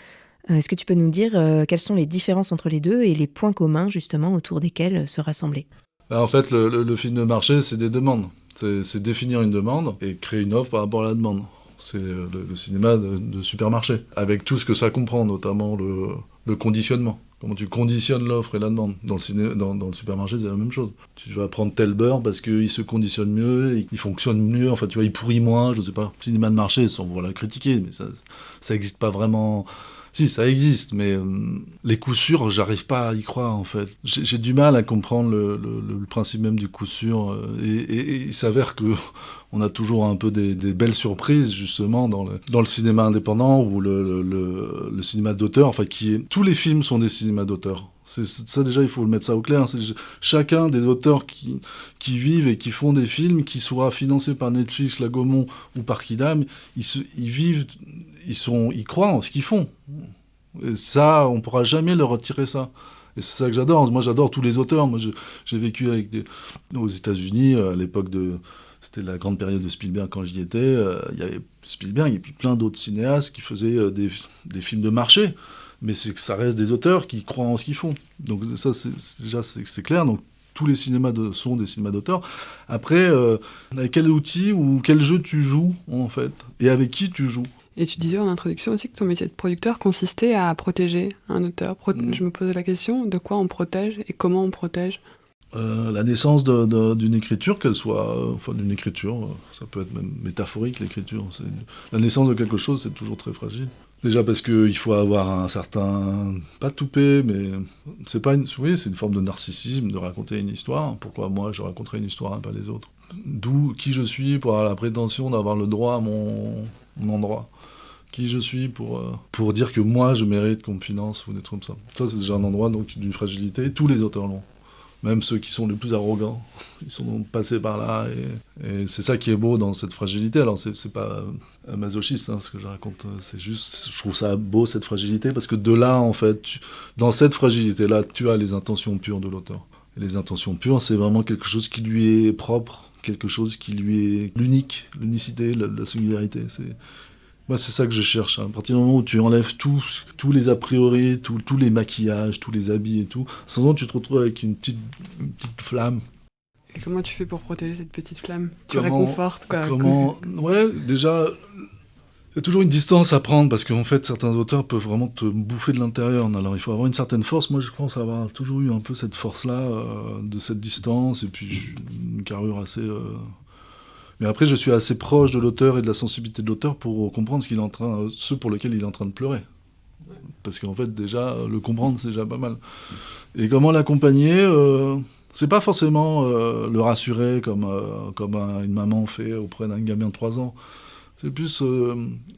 Est-ce que tu peux nous dire quelles sont les différences entre les deux et les points communs, justement, autour desquels se rassembler ? En fait, le film de marché, c'est des demandes. C'est définir une demande et créer une offre par rapport à la demande. C'est le cinéma de supermarché, avec tout ce que ça comprend, notamment le conditionnement. Comment tu conditionnes l'offre et la demande. Dans le supermarché, c'est la même chose. Tu vas prendre tel beurre parce qu'il se conditionne mieux, il fonctionne mieux, enfin, tu vois, il pourrit moins, je sais pas. Le cinéma de marché, sans vouloir le critiquer, mais ça existe pas vraiment... Si, ça existe, mais les coups sûrs, j'arrive pas à y croire, en fait. J'ai du mal à comprendre le principe même du coup sûr. Et il s'avère qu'on a toujours un peu des belles surprises, justement, dans le cinéma indépendant ou le cinéma d'auteur. Enfin, tous les films sont des cinémas d'auteur. Ça, déjà, il faut le mettre ça au clair. C'est chacun des auteurs qui vivent et qui font des films, qui soient financés par Netflix, La Gaumont ou par Kidam, ils vivent... Ils croient en ce qu'ils font. Et ça, on ne pourra jamais leur retirer ça. Et c'est ça que j'adore. Moi, j'adore tous les auteurs. Moi, j'ai vécu aux États-Unis, à l'époque c'était la grande période de Spielberg quand j'y étais. Il y avait Spielberg et puis plein d'autres cinéastes qui faisaient des films de marché. Mais ça reste des auteurs qui croient en ce qu'ils font. Donc ça, c'est clair. Donc tous les cinémas sont des cinémas d'auteur. Après, avec quel outil ou quel jeu tu joues, en fait, et avec qui tu joues. Et tu disais en introduction aussi que ton métier de producteur consistait à protéger un auteur. Je me posais la question, de quoi on protège et comment on protège ? La naissance d'une écriture, qu'elle soit... d'une écriture, ça peut être même métaphorique, l'écriture. La naissance de quelque chose, c'est toujours très fragile. Déjà parce qu'il faut avoir un certain, pas toupet, mais c'est pas oui, c'est une forme de narcissisme de raconter une histoire. Pourquoi moi je raconterais une histoire et pas les autres? D'où qui je suis pour avoir la prétention d'avoir le droit à mon endroit. Qui je suis pour dire que moi je mérite qu'on me finance ou des trucs comme ça. Ça c'est déjà un endroit donc d'une fragilité. Tous les auteurs l'ont. Même ceux qui sont les plus arrogants, ils sont passés par là. Et c'est ça qui est beau dans cette fragilité. Alors, c'est pas masochiste, ce que je raconte. C'est juste, je trouve ça beau, cette fragilité, parce que de là, en fait, dans cette fragilité-là, tu as les intentions pures de l'auteur. Et les intentions pures, c'est vraiment quelque chose qui lui est propre, quelque chose qui lui est l'unicité, la singularité. Moi, c'est ça que je cherche. À partir du moment où tu enlèves tous les a priori, tous les maquillages, tous les habits et tout, souvent tu te retrouves avec une petite flamme. Et comment tu fais pour protéger cette petite flamme? Tu réconfortes, quoi. Ouais, déjà, il y a toujours une distance à prendre, parce qu'en fait, certains auteurs peuvent vraiment te bouffer de l'intérieur. Alors, il faut avoir une certaine force. Moi, je pense avoir toujours eu un peu cette force-là, de cette distance, et puis une carrure assez... Mais après, je suis assez proche de l'auteur et de la sensibilité de l'auteur pour comprendre ce pour lequel il est en train de pleurer. Parce qu'en fait, déjà, le comprendre, c'est déjà pas mal. Et comment l'accompagner c'est pas forcément le rassurer comme une maman fait auprès d'un gamin de 3 ans. C'est plus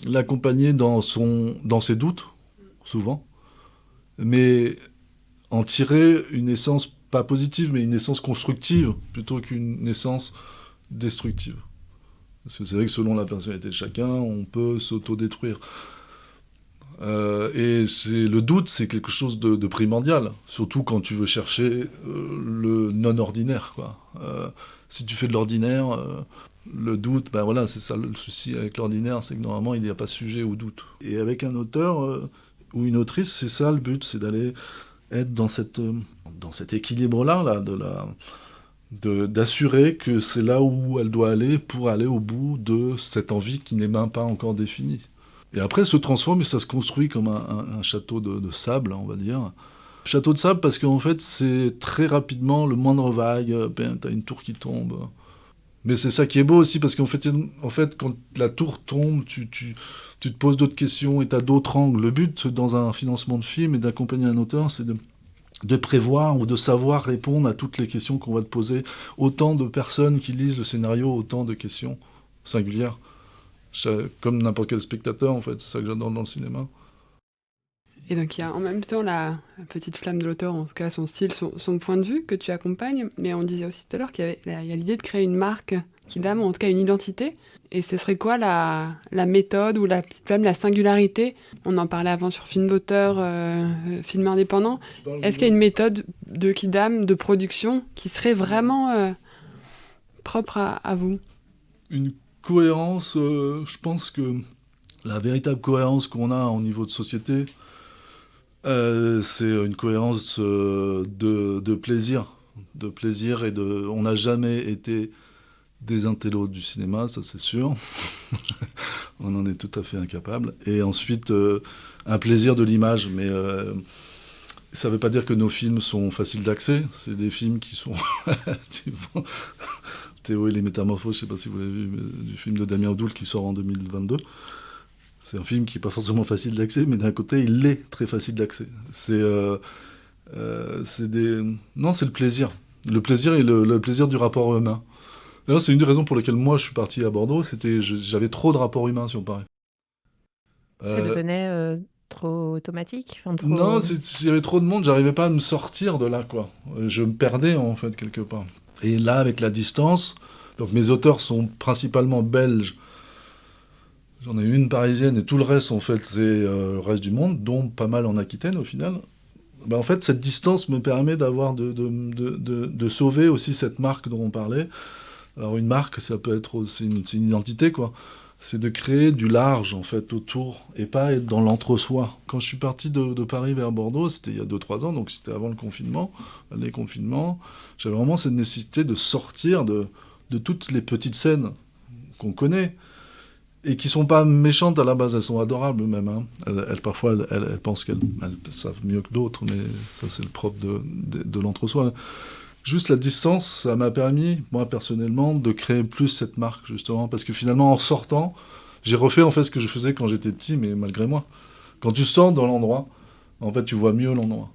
l'accompagner dans ses doutes, souvent, mais en tirer une essence, pas positive, mais une essence constructive, plutôt qu'une essence destructive. Parce que c'est vrai que selon la personnalité de chacun, on peut s'autodétruire. Et le doute, c'est quelque chose de primordial, surtout quand tu veux chercher le non-ordinaire, quoi. Si tu fais de l'ordinaire, le doute, ben voilà, c'est ça le souci avec l'ordinaire, c'est que normalement il n'y a pas sujet au doute. Et avec un auteur ou une autrice, c'est ça le but, c'est d'aller être dans cet équilibre-là, d'assurer que c'est là où elle doit aller pour aller au bout de cette envie qui n'est même pas encore définie. Et après, elle se transforme et ça se construit comme un château de sable, on va dire. Château de sable parce qu'en fait, c'est très rapidement, le moindre vague, t'as une tour qui tombe. Mais c'est ça qui est beau aussi, parce qu'en fait, quand la tour tombe, tu te poses d'autres questions et t'as d'autres angles. Le but, dans un financement de film et d'accompagner un auteur, c'est de prévoir ou de savoir répondre à toutes les questions qu'on va te poser. Autant de personnes qui lisent le scénario, autant de questions singulières. Comme n'importe quel spectateur, en fait. C'est ça que j'adore dans le cinéma. Et donc il y a en même temps la petite flamme de l'auteur, en tout cas son style, son point de vue que tu accompagnes, mais on disait aussi tout à l'heure qu'il y a l'idée de créer une marque qui dame, en tout cas une identité. Et ce serait quoi la méthode ou la petite flamme, la singularité? On en parlait avant sur film d'auteur, film indépendant. Est-ce qu'il y a une méthode de Kidam, de production, qui serait vraiment propre à vous? Une cohérence, je pense que la véritable cohérence qu'on a au niveau de société, c'est une cohérence de plaisir. De plaisir et on n'a jamais été des intellos du cinéma, ça c'est sûr. On en est tout à fait incapable. Et ensuite, un plaisir de l'image, mais ça ne veut pas dire que nos films sont faciles d'accès. C'est des films qui sont... Théo et les Métamorphoses, je ne sais pas si vous l'avez vu, mais du film de Damien Abdoul qui sort en 2022. C'est un film qui n'est pas forcément facile d'accès, mais d'un côté, il est très facile d'accès. C'est le plaisir. Le plaisir et le plaisir du rapport humain. D'ailleurs, c'est une des raisons pour lesquelles moi, je suis parti à Bordeaux. J'avais trop de rapports humains sur Paris. Ça devenait trop automatique, Non, s'il y avait trop de monde, j'arrivais pas à me sortir de là, quoi. Je me perdais, en fait, quelque part. Et là, avec la distance, donc mes auteurs sont principalement belges. J'en ai une parisienne et tout le reste, en fait, c'est le reste du monde, dont pas mal en Aquitaine, au final. Ben, en fait, cette distance me permet de sauver aussi cette marque dont on parlait. Alors, une marque, ça peut être aussi une identité, quoi. C'est de créer du large, en fait, autour, et pas être dans l'entre-soi. Quand je suis parti de Paris vers Bordeaux, c'était il y a 2-3 ans, donc c'était avant le confinement, les confinements, j'avais vraiment cette nécessité de sortir de toutes les petites scènes qu'on connaît, et qui sont pas méchantes à la base, elles sont adorables même. Hein. Parfois, elles pensent qu'elles savent mieux que d'autres, mais ça, c'est le propre de l'entre-soi. Juste la distance, ça m'a permis, moi personnellement, de créer plus cette marque, justement, parce que finalement, en sortant, j'ai refait en fait ce que je faisais quand j'étais petit, mais malgré moi. Quand tu sors dans l'endroit, en fait, tu vois mieux l'endroit.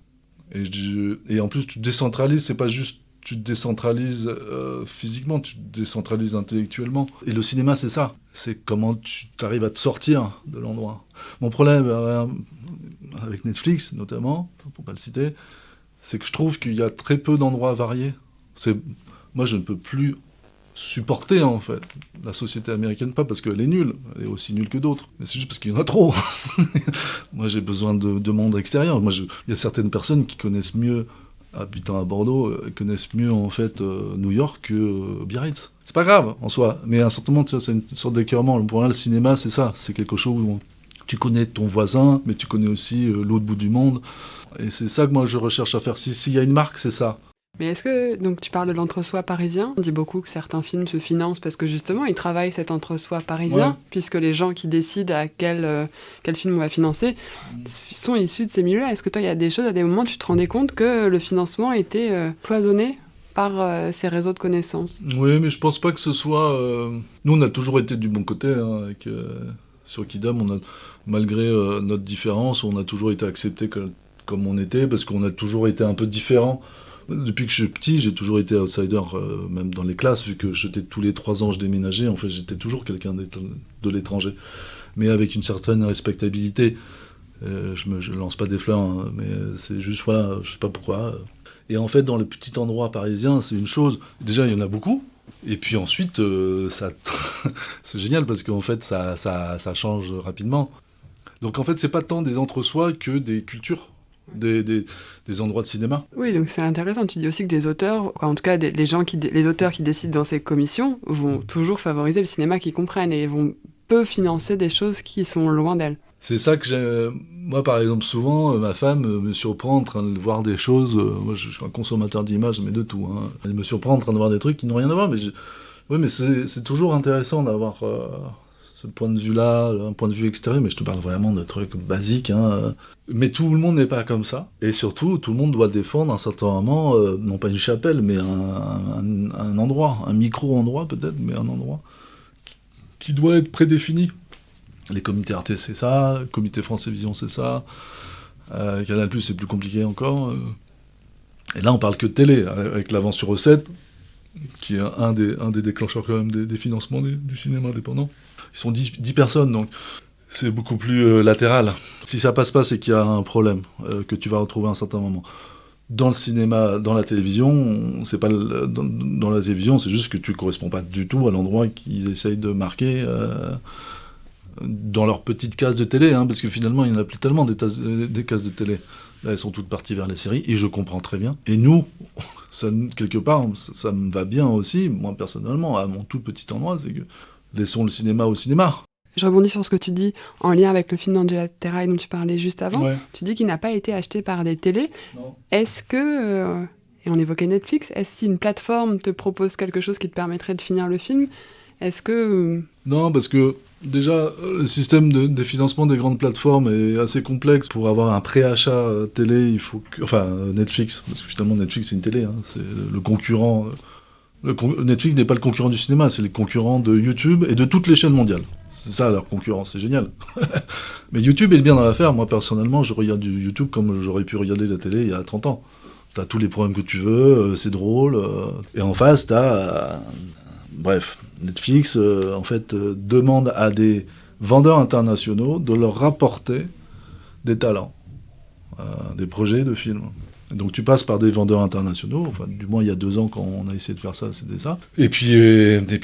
Et en plus, tu décentralises, c'est pas juste tu te décentralises physiquement, tu te décentralises intellectuellement. Et le cinéma, c'est ça. C'est comment tu arrives à te sortir de l'endroit. Mon problème avec Netflix, notamment, pour pas le citer, c'est que je trouve qu'il y a très peu d'endroits variés. Moi, je ne peux plus supporter, en fait, la société américaine, pas parce qu'elle est nulle, elle est aussi nulle que d'autres, mais c'est juste parce qu'il y en a trop. Moi, j'ai besoin de monde extérieur. Il y a certaines personnes qui connaissent mieux, habitant à Bordeaux, connaissent mieux, en fait, New York que Biarritz. C'est pas grave, en soi, mais à un certain moment, c'est une sorte d'écœurement. Pour moi, le cinéma, c'est ça. C'est quelque chose où tu connais ton voisin, mais tu connais aussi l'autre bout du monde. Et c'est ça que moi, je recherche à faire. S'il y a une marque, c'est ça. Mais est-ce que, donc tu parles de l'entre-soi parisien, on dit beaucoup que certains films se financent parce que justement ils travaillent cet entre-soi parisien, puisque les gens qui décident à quel film on va financer sont issus de ces milieux-là. Est-ce que toi, il y a des choses, à des moments, tu te rendais compte que le financement était cloisonné par ces réseaux de connaissances? Oui, mais je pense pas que ce soit... Nous, on a toujours été du bon côté, hein, sur Kidam, malgré notre différence, on a toujours été acceptés comme on était, parce qu'on a toujours été un peu différents. Depuis que je suis petit, j'ai toujours été outsider, même dans les classes, vu que j'étais tous les 3 ans, je déménageais, en fait, j'étais toujours quelqu'un de l'étranger. Mais avec une certaine respectabilité. Je lance pas des fleurs, hein, mais c'est juste, voilà, je sais pas pourquoi. Et en fait, dans le petit endroit parisien, c'est une chose. Déjà, il y en a beaucoup. Et puis ensuite, c'est génial, parce qu'en fait, ça change rapidement. Donc en fait, c'est pas tant des entre-soi que des cultures. Des endroits de cinéma. Oui, donc c'est intéressant. Tu dis aussi que des auteurs, en tout cas les auteurs qui décident dans ces commissions, vont toujours favoriser le cinéma qu'ils comprennent et vont peu financer des choses qui sont loin d'elles. C'est ça que j'aime. Moi, par exemple, souvent, ma femme me surprend en train de voir des choses. Moi, je suis un consommateur d'images, mais de tout. Hein. Elle me surprend en train de voir des trucs qui n'ont rien à voir. Oui, mais c'est toujours intéressant d'avoir ce point de vue-là, un point de vue extérieur. Mais je te parle vraiment de trucs basiques. Hein. Mais tout le monde n'est pas comme ça. Et surtout, tout le monde doit défendre à un certain moment, non pas une chapelle, mais un endroit, un micro-endroit peut-être, mais un endroit qui doit être prédéfini. Les comités Arte, c'est ça. Le comité France Vision, c'est ça. Canal+, c'est plus compliqué encore. Et là, on parle que de télé, avec l'avance sur recette, qui est un des déclencheurs quand même des financements du cinéma indépendant. Ils sont 10 personnes, donc c'est beaucoup plus latéral. Si ça passe pas, c'est qu'il y a un problème que tu vas retrouver à un certain moment. Dans le cinéma, dans la télévision, c'est pas dans la télévision, c'est juste que tu corresponds pas du tout à l'endroit qu'ils essayent de marquer dans leur petite case de télé, hein, parce que finalement, il n'y en a plus tellement des cases de télé. Là, elles sont toutes parties vers les séries, et je comprends très bien. Et nous, quelque part, ça me va bien aussi, moi personnellement, à mon tout petit endroit, c'est que laissons le cinéma au cinéma. Je rebondis sur ce que tu dis en lien avec le film d'Angela Terray dont tu parlais juste avant. Ouais. Tu dis qu'il n'a pas été acheté par des télés. Non. Est-ce que, et on évoquait Netflix, est-ce qu'une plateforme te propose quelque chose qui te permettrait de finir le film? Est-ce que... Non, parce que déjà, le système de financement des grandes plateformes est assez complexe. Pour avoir un préachat télé, il faut que... Enfin, Netflix, parce que finalement Netflix c'est une télé, hein, c'est le concurrent... Netflix n'est pas le concurrent du cinéma, c'est le concurrent de YouTube et de toutes les chaînes mondiales. C'est ça leur concurrence, c'est génial. Mais YouTube est bien dans l'affaire. Moi personnellement, je regarde du YouTube comme j'aurais pu regarder la télé il y a 30 ans. T'as tous les programmes que tu veux, c'est drôle. Et en face, t'as... bref, Netflix, en fait, demande à des vendeurs internationaux de leur rapporter des talents, des projets de films. Donc tu passes par des vendeurs internationaux, enfin du moins il y a 2 ans quand on a essayé de faire ça, c'était ça. Et puis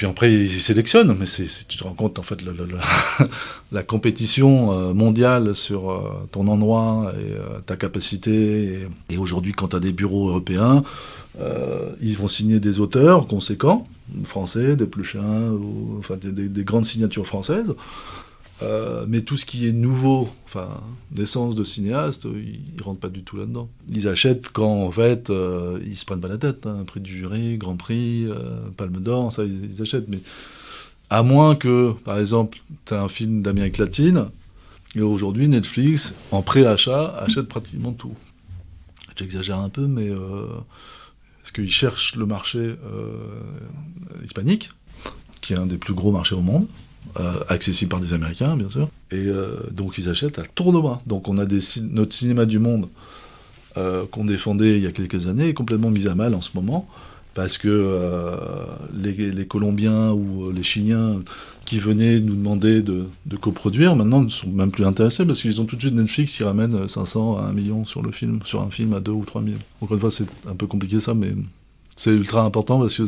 après ils sélectionnent, mais tu te rends compte en fait la compétition mondiale sur ton endroit et ta capacité. Et aujourd'hui quand tu as des bureaux européens, ils vont signer des auteurs conséquents, français, des Pluchin, enfin des grandes signatures françaises. Mais tout ce qui est nouveau, enfin, naissance de cinéaste, ils rentrent pas du tout là-dedans. Ils achètent quand, en fait, ils se prennent pas la tête. Hein, prix du jury, Grand Prix, Palme d'Or, ça, ils achètent. Mais à moins que, par exemple, tu as un film d'Amérique latine, et aujourd'hui, Netflix, en pré-achat, achète pratiquement tout. J'exagère un peu, mais parce qu'ils cherchent le marché hispanique, qui est un des plus gros marchés au monde, accessible par des Américains, bien sûr. Et donc ils achètent à tour de bras. Donc on a notre cinéma du monde qu'on défendait il y a quelques années est complètement mis à mal en ce moment, parce que les Colombiens ou les Chiliens qui venaient nous demander de coproduire, maintenant ne sont même plus intéressés, parce qu'ils ont tout de suite Netflix qui ramène 500 à 1 million sur un film à 2 ou 3 000. Encore une fois, c'est un peu compliqué ça, mais c'est ultra important, parce que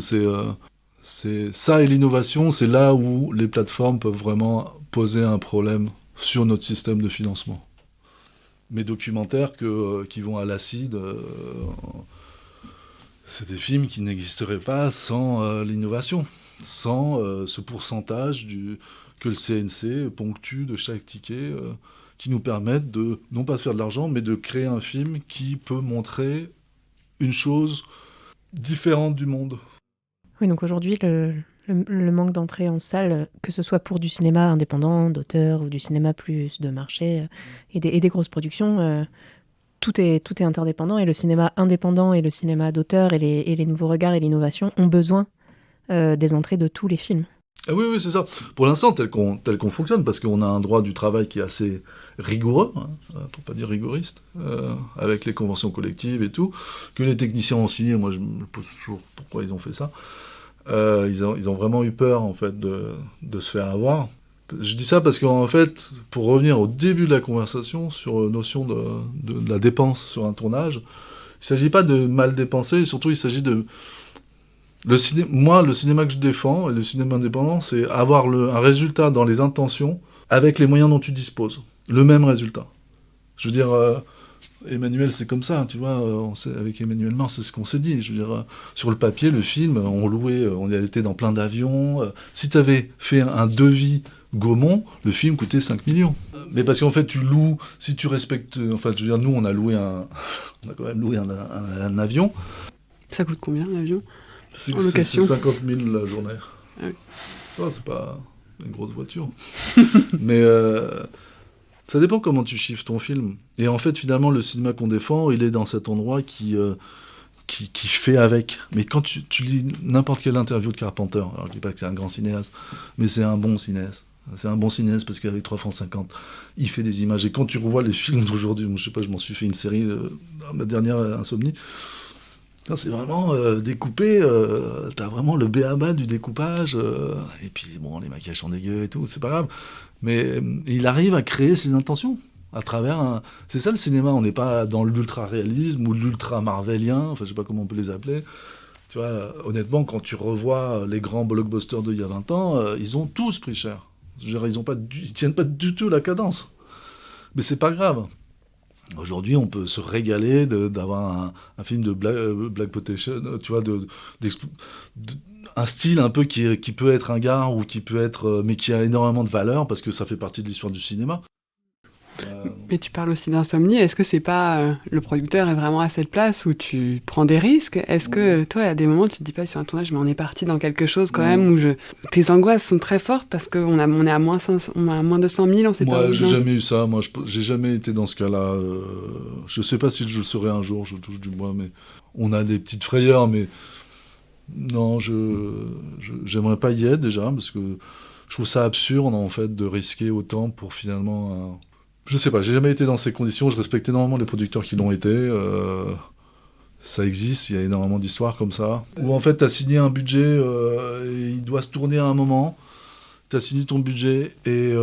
c'est ça, et l'innovation, c'est là où les plateformes peuvent vraiment poser un problème sur notre système de financement. Mes documentaires qui vont à l'acide, c'est des films qui n'existeraient pas sans l'innovation, sans ce pourcentage que le CNC ponctue de chaque ticket, qui nous permettent de, non pas de faire de l'argent, mais de créer un film qui peut montrer une chose différente du monde. Oui, donc aujourd'hui, le manque d'entrée en salle, que ce soit pour du cinéma indépendant, d'auteur, ou du cinéma plus de marché, et des grosses productions, tout est interdépendant, et le cinéma indépendant et le cinéma d'auteur et les nouveaux regards et l'innovation ont besoin des entrées de tous les films. Ah oui, c'est ça. Pour l'instant, tel qu'on fonctionne, parce qu'on a un droit du travail qui est assez rigoureux, pour pas dire rigoriste, avec les conventions collectives et tout, que les techniciens ont signé. Moi, je me pose toujours pourquoi ils ont fait ça. Ils ont vraiment eu peur, en fait, de se faire avoir. Je dis ça parce qu'en fait, pour revenir au début de la conversation sur la notion de la dépense sur un tournage, il ne s'agit pas de mal dépenser, et surtout il s'agit de... Moi, le cinéma que je défends, et le cinéma indépendant, c'est avoir un résultat dans les intentions avec les moyens dont tu disposes. Le même résultat. Je veux dire, Emmanuel, c'est comme ça, tu vois, avec Emmanuel Mars, c'est ce qu'on s'est dit. Je veux dire, sur le papier, le film, on était dans plein d'avions. Si tu avais fait un devis Gaumont, le film coûtait 5 millions. Mais parce qu'en fait, tu loues, si tu respectes... Enfin, je veux dire, nous, on a quand même loué un avion. Ça coûte combien, l'avion ? C'est 50 000 la journée. Ah oui. Oh, c'est pas une grosse voiture. Mais ça dépend comment tu chiffres ton film. Et en fait, finalement, le cinéma qu'on défend, il est dans cet endroit qui fait avec. Mais quand tu lis n'importe quelle interview de Carpenter, alors je dis pas que c'est un grand cinéaste, mais c'est un bon cinéaste. C'est un bon cinéaste parce qu'avec 3 francs 50, il fait des images. Et quand tu revois les films d'aujourd'hui, je sais pas, je m'en suis fait une série, ma dernière Insomnie, c'est vraiment découpé, t'as vraiment le b.a.-ba du découpage, et puis bon, les maquillages sont dégueux et tout, c'est pas grave, mais il arrive à créer ses intentions à travers c'est ça le cinéma, on n'est pas dans l'ultra-réalisme ou l'ultra-marvelien, enfin je sais pas comment on peut les appeler, tu vois, honnêtement, quand tu revois les grands blockbusters d'il y a 20 ans, ils ont tous pris cher, je veux dire, ils tiennent pas du tout la cadence, mais c'est pas grave. Aujourd'hui, on peut se régaler d'avoir un film de blaxploitation, tu vois, un style un peu qui peut être ringard ou qui peut être, mais qui a énormément de valeur parce que ça fait partie de l'histoire du cinéma. Mais tu parles aussi d'Insomnie. Est-ce que c'est pas le producteur est vraiment à cette place où tu prends des risques ? Est-ce que toi, à des moments, tu te dis pas sur un tournage, mais on est parti dans quelque chose quand même où tes angoisses sont très fortes parce qu'on est à moins 500, on a moins 200 000, on sait pas. Moi, j'ai jamais eu ça. Moi, j'ai jamais été dans ce cas-là. Je sais pas si je le serai un jour. Je touche du bois, mais on a des petites frayeurs. Mais non, j'aimerais pas y être déjà parce que je trouve ça absurde en fait de risquer autant pour finalement. Je sais pas, j'ai jamais été dans ces conditions, je respecte énormément les producteurs qui l'ont été, ça existe, il y a énormément d'histoires comme ça, où en fait t'as signé un budget, et il doit se tourner à un moment, t'as signé ton budget, et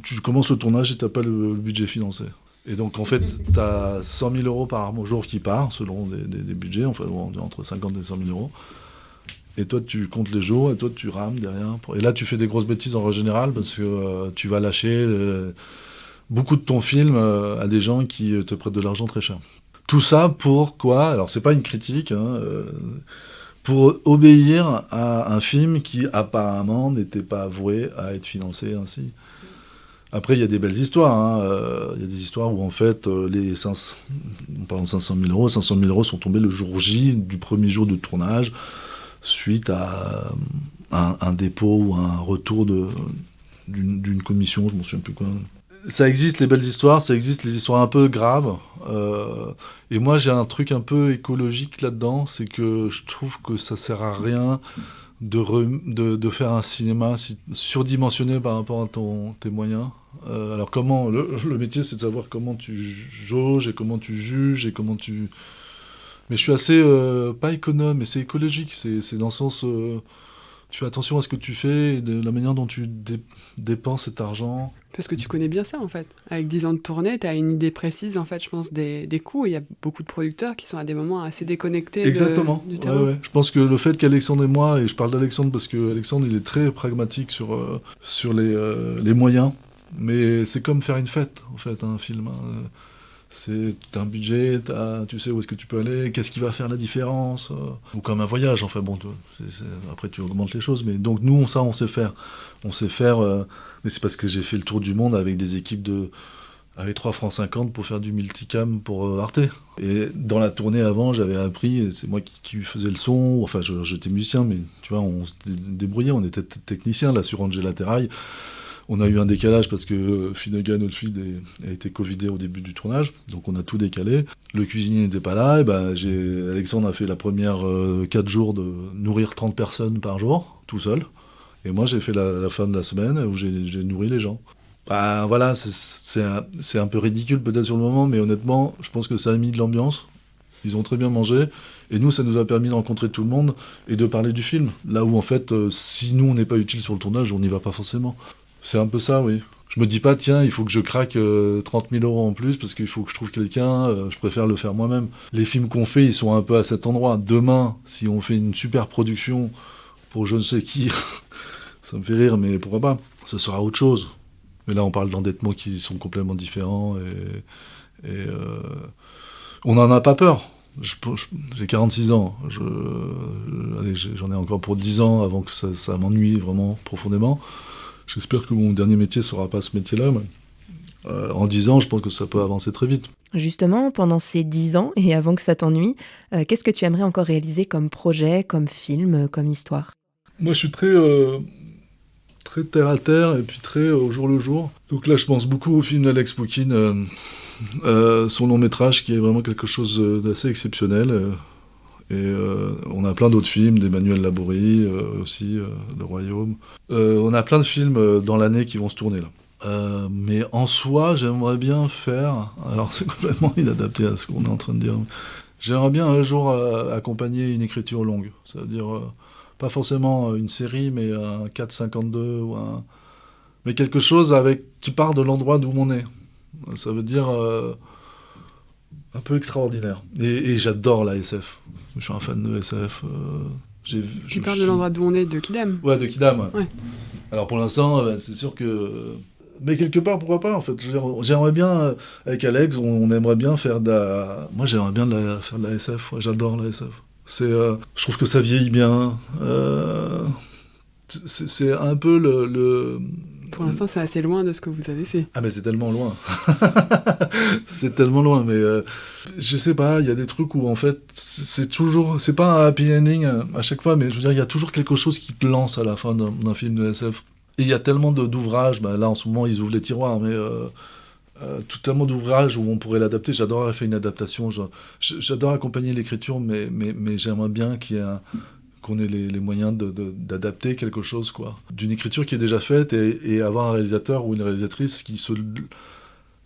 tu commences le tournage et t'as pas le budget financé. Et donc en fait t'as 100 000 euros par jour qui part, selon des budgets, enfin entre 50 et 100 000 euros. Et toi, tu comptes les jours, et toi, tu rames derrière. Et là, tu fais des grosses bêtises en général, parce que tu vas lâcher beaucoup de ton film à des gens qui te prêtent de l'argent très cher. Tout ça pour quoi ? Alors, c'est pas une critique, pour obéir à un film qui, apparemment, n'était pas voué à être financé ainsi. Après, il y a des belles histoires. Il y a des histoires où, en fait, en parlant de 500 000 euros sont tombés le jour J du premier jour de tournage, suite à un dépôt ou un retour d'une commission, je ne m'en souviens plus quoi. Ça existe les belles histoires, ça existe les histoires un peu graves. Et moi j'ai un truc un peu écologique là-dedans, c'est que je trouve que ça sert à rien de faire un cinéma surdimensionné par rapport à tes moyens. Alors comment le métier, c'est de savoir comment tu jauges et comment tu juges et comment tu... Mais je suis assez, pas économe, mais c'est écologique. C'est dans le sens... tu fais attention à ce que tu fais et de la manière dont tu dépenses cet argent. Parce que tu connais bien ça, en fait. Avec 10 ans de tournée, tu as une idée précise, en fait, je pense, des coûts. Il y a beaucoup de producteurs qui sont à des moments assez déconnectés Exactement. Du terrain. Ouais. Je pense que le fait qu'Alexandre et moi, et je parle d'Alexandre parce qu'Alexandre, il est très pragmatique sur les moyens, mais c'est comme faire une fête, en fait, un film. T'as un budget, tu sais où est-ce que tu peux aller, qu'est-ce qui va faire la différence, ou comme un voyage, enfin bon, après tu augmentes les choses, mais donc nous, on sait faire. On sait faire, mais c'est parce que j'ai fait le tour du monde avec des équipes avec 3 francs 50 pour faire du multicam pour Arte. Et dans la tournée avant, j'avais appris, et c'est moi qui faisais le son, enfin j'étais musicien, mais tu vois, on se débrouillait, on était technicien là sur Angela Terrail. On a eu un décalage parce que Finnegan, notre fille, a été covidée au début du tournage, donc on a tout décalé. Le cuisinier n'était pas là, et Alexandre a fait la première 4 jours de nourrir 30 personnes par jour, tout seul. Et moi j'ai fait la fin de la semaine où j'ai nourri les gens. Voilà, c'est un peu ridicule peut-être sur le moment, mais honnêtement, je pense que ça a mis de l'ambiance. Ils ont très bien mangé, et nous, ça nous a permis de rencontrer tout le monde et de parler du film. Là où en fait, si nous on n'est pas utile sur le tournage, on n'y va pas forcément. C'est un peu ça, oui. Je me dis pas, tiens, il faut que je craque 30 000 € en plus parce qu'il faut que je trouve quelqu'un, je préfère le faire moi-même. Les films qu'on fait, ils sont un peu à cet endroit. Demain, si on fait une super production pour je ne sais qui, ça me fait rire, mais pourquoi pas ? Ce sera autre chose. Mais là, on parle d'endettements qui sont complètement différents et on n'en a pas peur. J'ai 46 ans. Allez, j'en ai encore pour 10 ans avant que ça m'ennuie vraiment profondément. J'espère que mon dernier métier ne sera pas ce métier-là. Mais, en 10 ans, je pense que ça peut avancer très vite. Justement, pendant ces 10 ans, et avant que ça t'ennuie, qu'est-ce que tu aimerais encore réaliser comme projet, comme film, comme histoire ? Moi, je suis très terre à terre et puis très au jour le jour. Donc là, je pense beaucoup au film d'Alex Poukine, son long métrage qui est vraiment quelque chose d'assez exceptionnel. On a plein d'autres films, d'Emmanuel Laborie aussi, Le Royaume. On a plein de films dans l'année qui vont se tourner là. Mais en soi, j'aimerais bien faire... Alors c'est complètement inadapté à ce qu'on est en train de dire. J'aimerais bien un jour accompagner une écriture longue. C'est-à-dire, pas forcément une série, mais un 4,52 ou un... Mais quelque chose qui part de l'endroit d'où on est. Ça veut dire... un peu extraordinaire. Et j'adore la SF. Je suis un fan de SF. Tu parles de l'endroit d'où on est, de Kidam. Ouais, de Kidam. Ouais. Alors pour l'instant, c'est sûr que... Mais quelque part, pourquoi pas, en fait. J'aimerais bien, avec Alex, on aimerait bien faire de la... Moi, j'aimerais bien faire de la SF. Ouais, j'adore la SF. Je trouve que ça vieillit bien. C'est un peu le... Pour l'instant, c'est assez loin de ce que vous avez fait. Ah mais c'est tellement loin. C'est tellement loin, mais je sais pas, il y a des trucs où en fait, c'est pas un happy ending à chaque fois, mais je veux dire, il y a toujours quelque chose qui te lance à la fin d'un film de SF. Et il y a tellement d'ouvrages, là en ce moment ils ouvrent les tiroirs, mais tellement d'ouvrages où on pourrait l'adapter. J'adorerais faire une adaptation, j'adore accompagner l'écriture, mais j'aimerais bien qu'on ait les moyens d'adapter quelque chose, quoi. D'une écriture qui est déjà faite et avoir un réalisateur ou une réalisatrice qui se...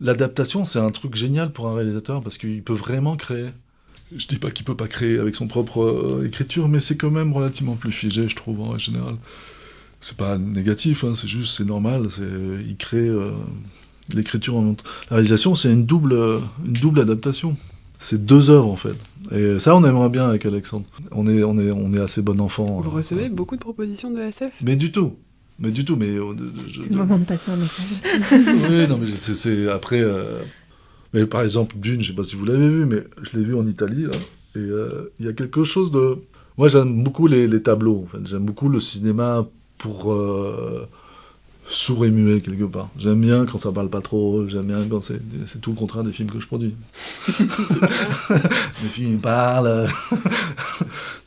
L'adaptation, c'est un truc génial pour un réalisateur parce qu'il peut vraiment créer. Je dis pas qu'il peut pas créer avec son propre écriture, mais c'est quand même relativement plus figé, je trouve, en général. C'est pas négatif, hein, c'est normal. Il crée l'écriture. La réalisation, c'est une double adaptation. C'est 2 œuvres en fait. Et ça, on aimerait bien avec Alexandre. On est assez bon enfant. Vous recevez beaucoup de propositions de SF ? Mais du tout. Mais c'est le moment de passer un message. Oui, non, mais c'est après. Mais par exemple, Dune, je sais pas si vous l'avez vu, mais je l'ai vu en Italie. Là, et il y a quelque chose de. Moi, j'aime beaucoup les tableaux. En fait. J'aime beaucoup le cinéma pour sourd et muet quelque part. J'aime bien quand ça parle pas trop, j'aime bien quand c'est tout le contraire des films que je produis. Les films ils parlent.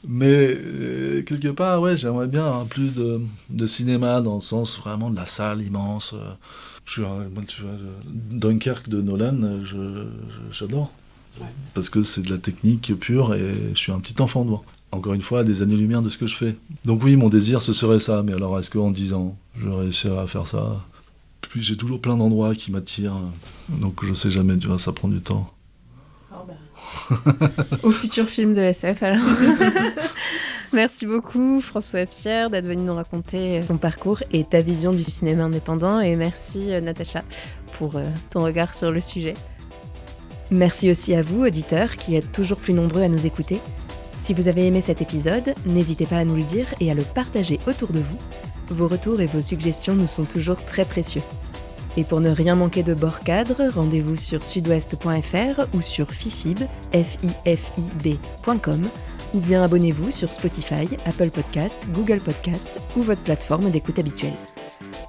Mais quelque part, ouais, j'aimerais bien plus de cinéma dans le sens vraiment de la salle immense. Moi, tu vois, Dunkerque de Nolan, j'adore. Ouais. Parce que c'est de la technique pure et je suis un petit enfant devant. encore une fois, à des années-lumière de ce que je fais. Donc oui, mon désir, ce serait ça. Mais alors, est-ce qu'en 10 ans, je réussirai à faire ça ? Puis j'ai toujours plein d'endroits qui m'attirent. Donc je sais jamais, tu vois, ça prend du temps. Au futur film de SF, alors. Merci beaucoup, François et Pierre, d'être venus nous raconter ton parcours et ta vision du cinéma indépendant. Et merci, Natacha, pour ton regard sur le sujet. Merci aussi à vous, auditeurs, qui êtes toujours plus nombreux à nous écouter. Si vous avez aimé cet épisode, n'hésitez pas à nous le dire et à le partager autour de vous. Vos retours et vos suggestions nous sont toujours très précieux. Et pour ne rien manquer de Bord Cadre, rendez-vous sur sudouest.fr ou sur fifib, fifib.com, ou bien abonnez-vous sur Spotify, Apple Podcast, Google Podcast ou votre plateforme d'écoute habituelle.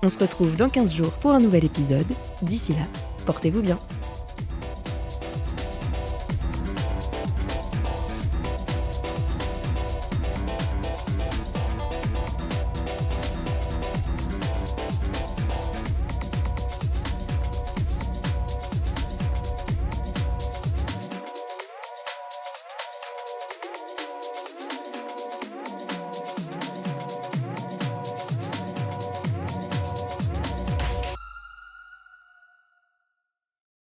On se retrouve dans 15 jours pour un nouvel épisode. D'ici là, portez-vous bien.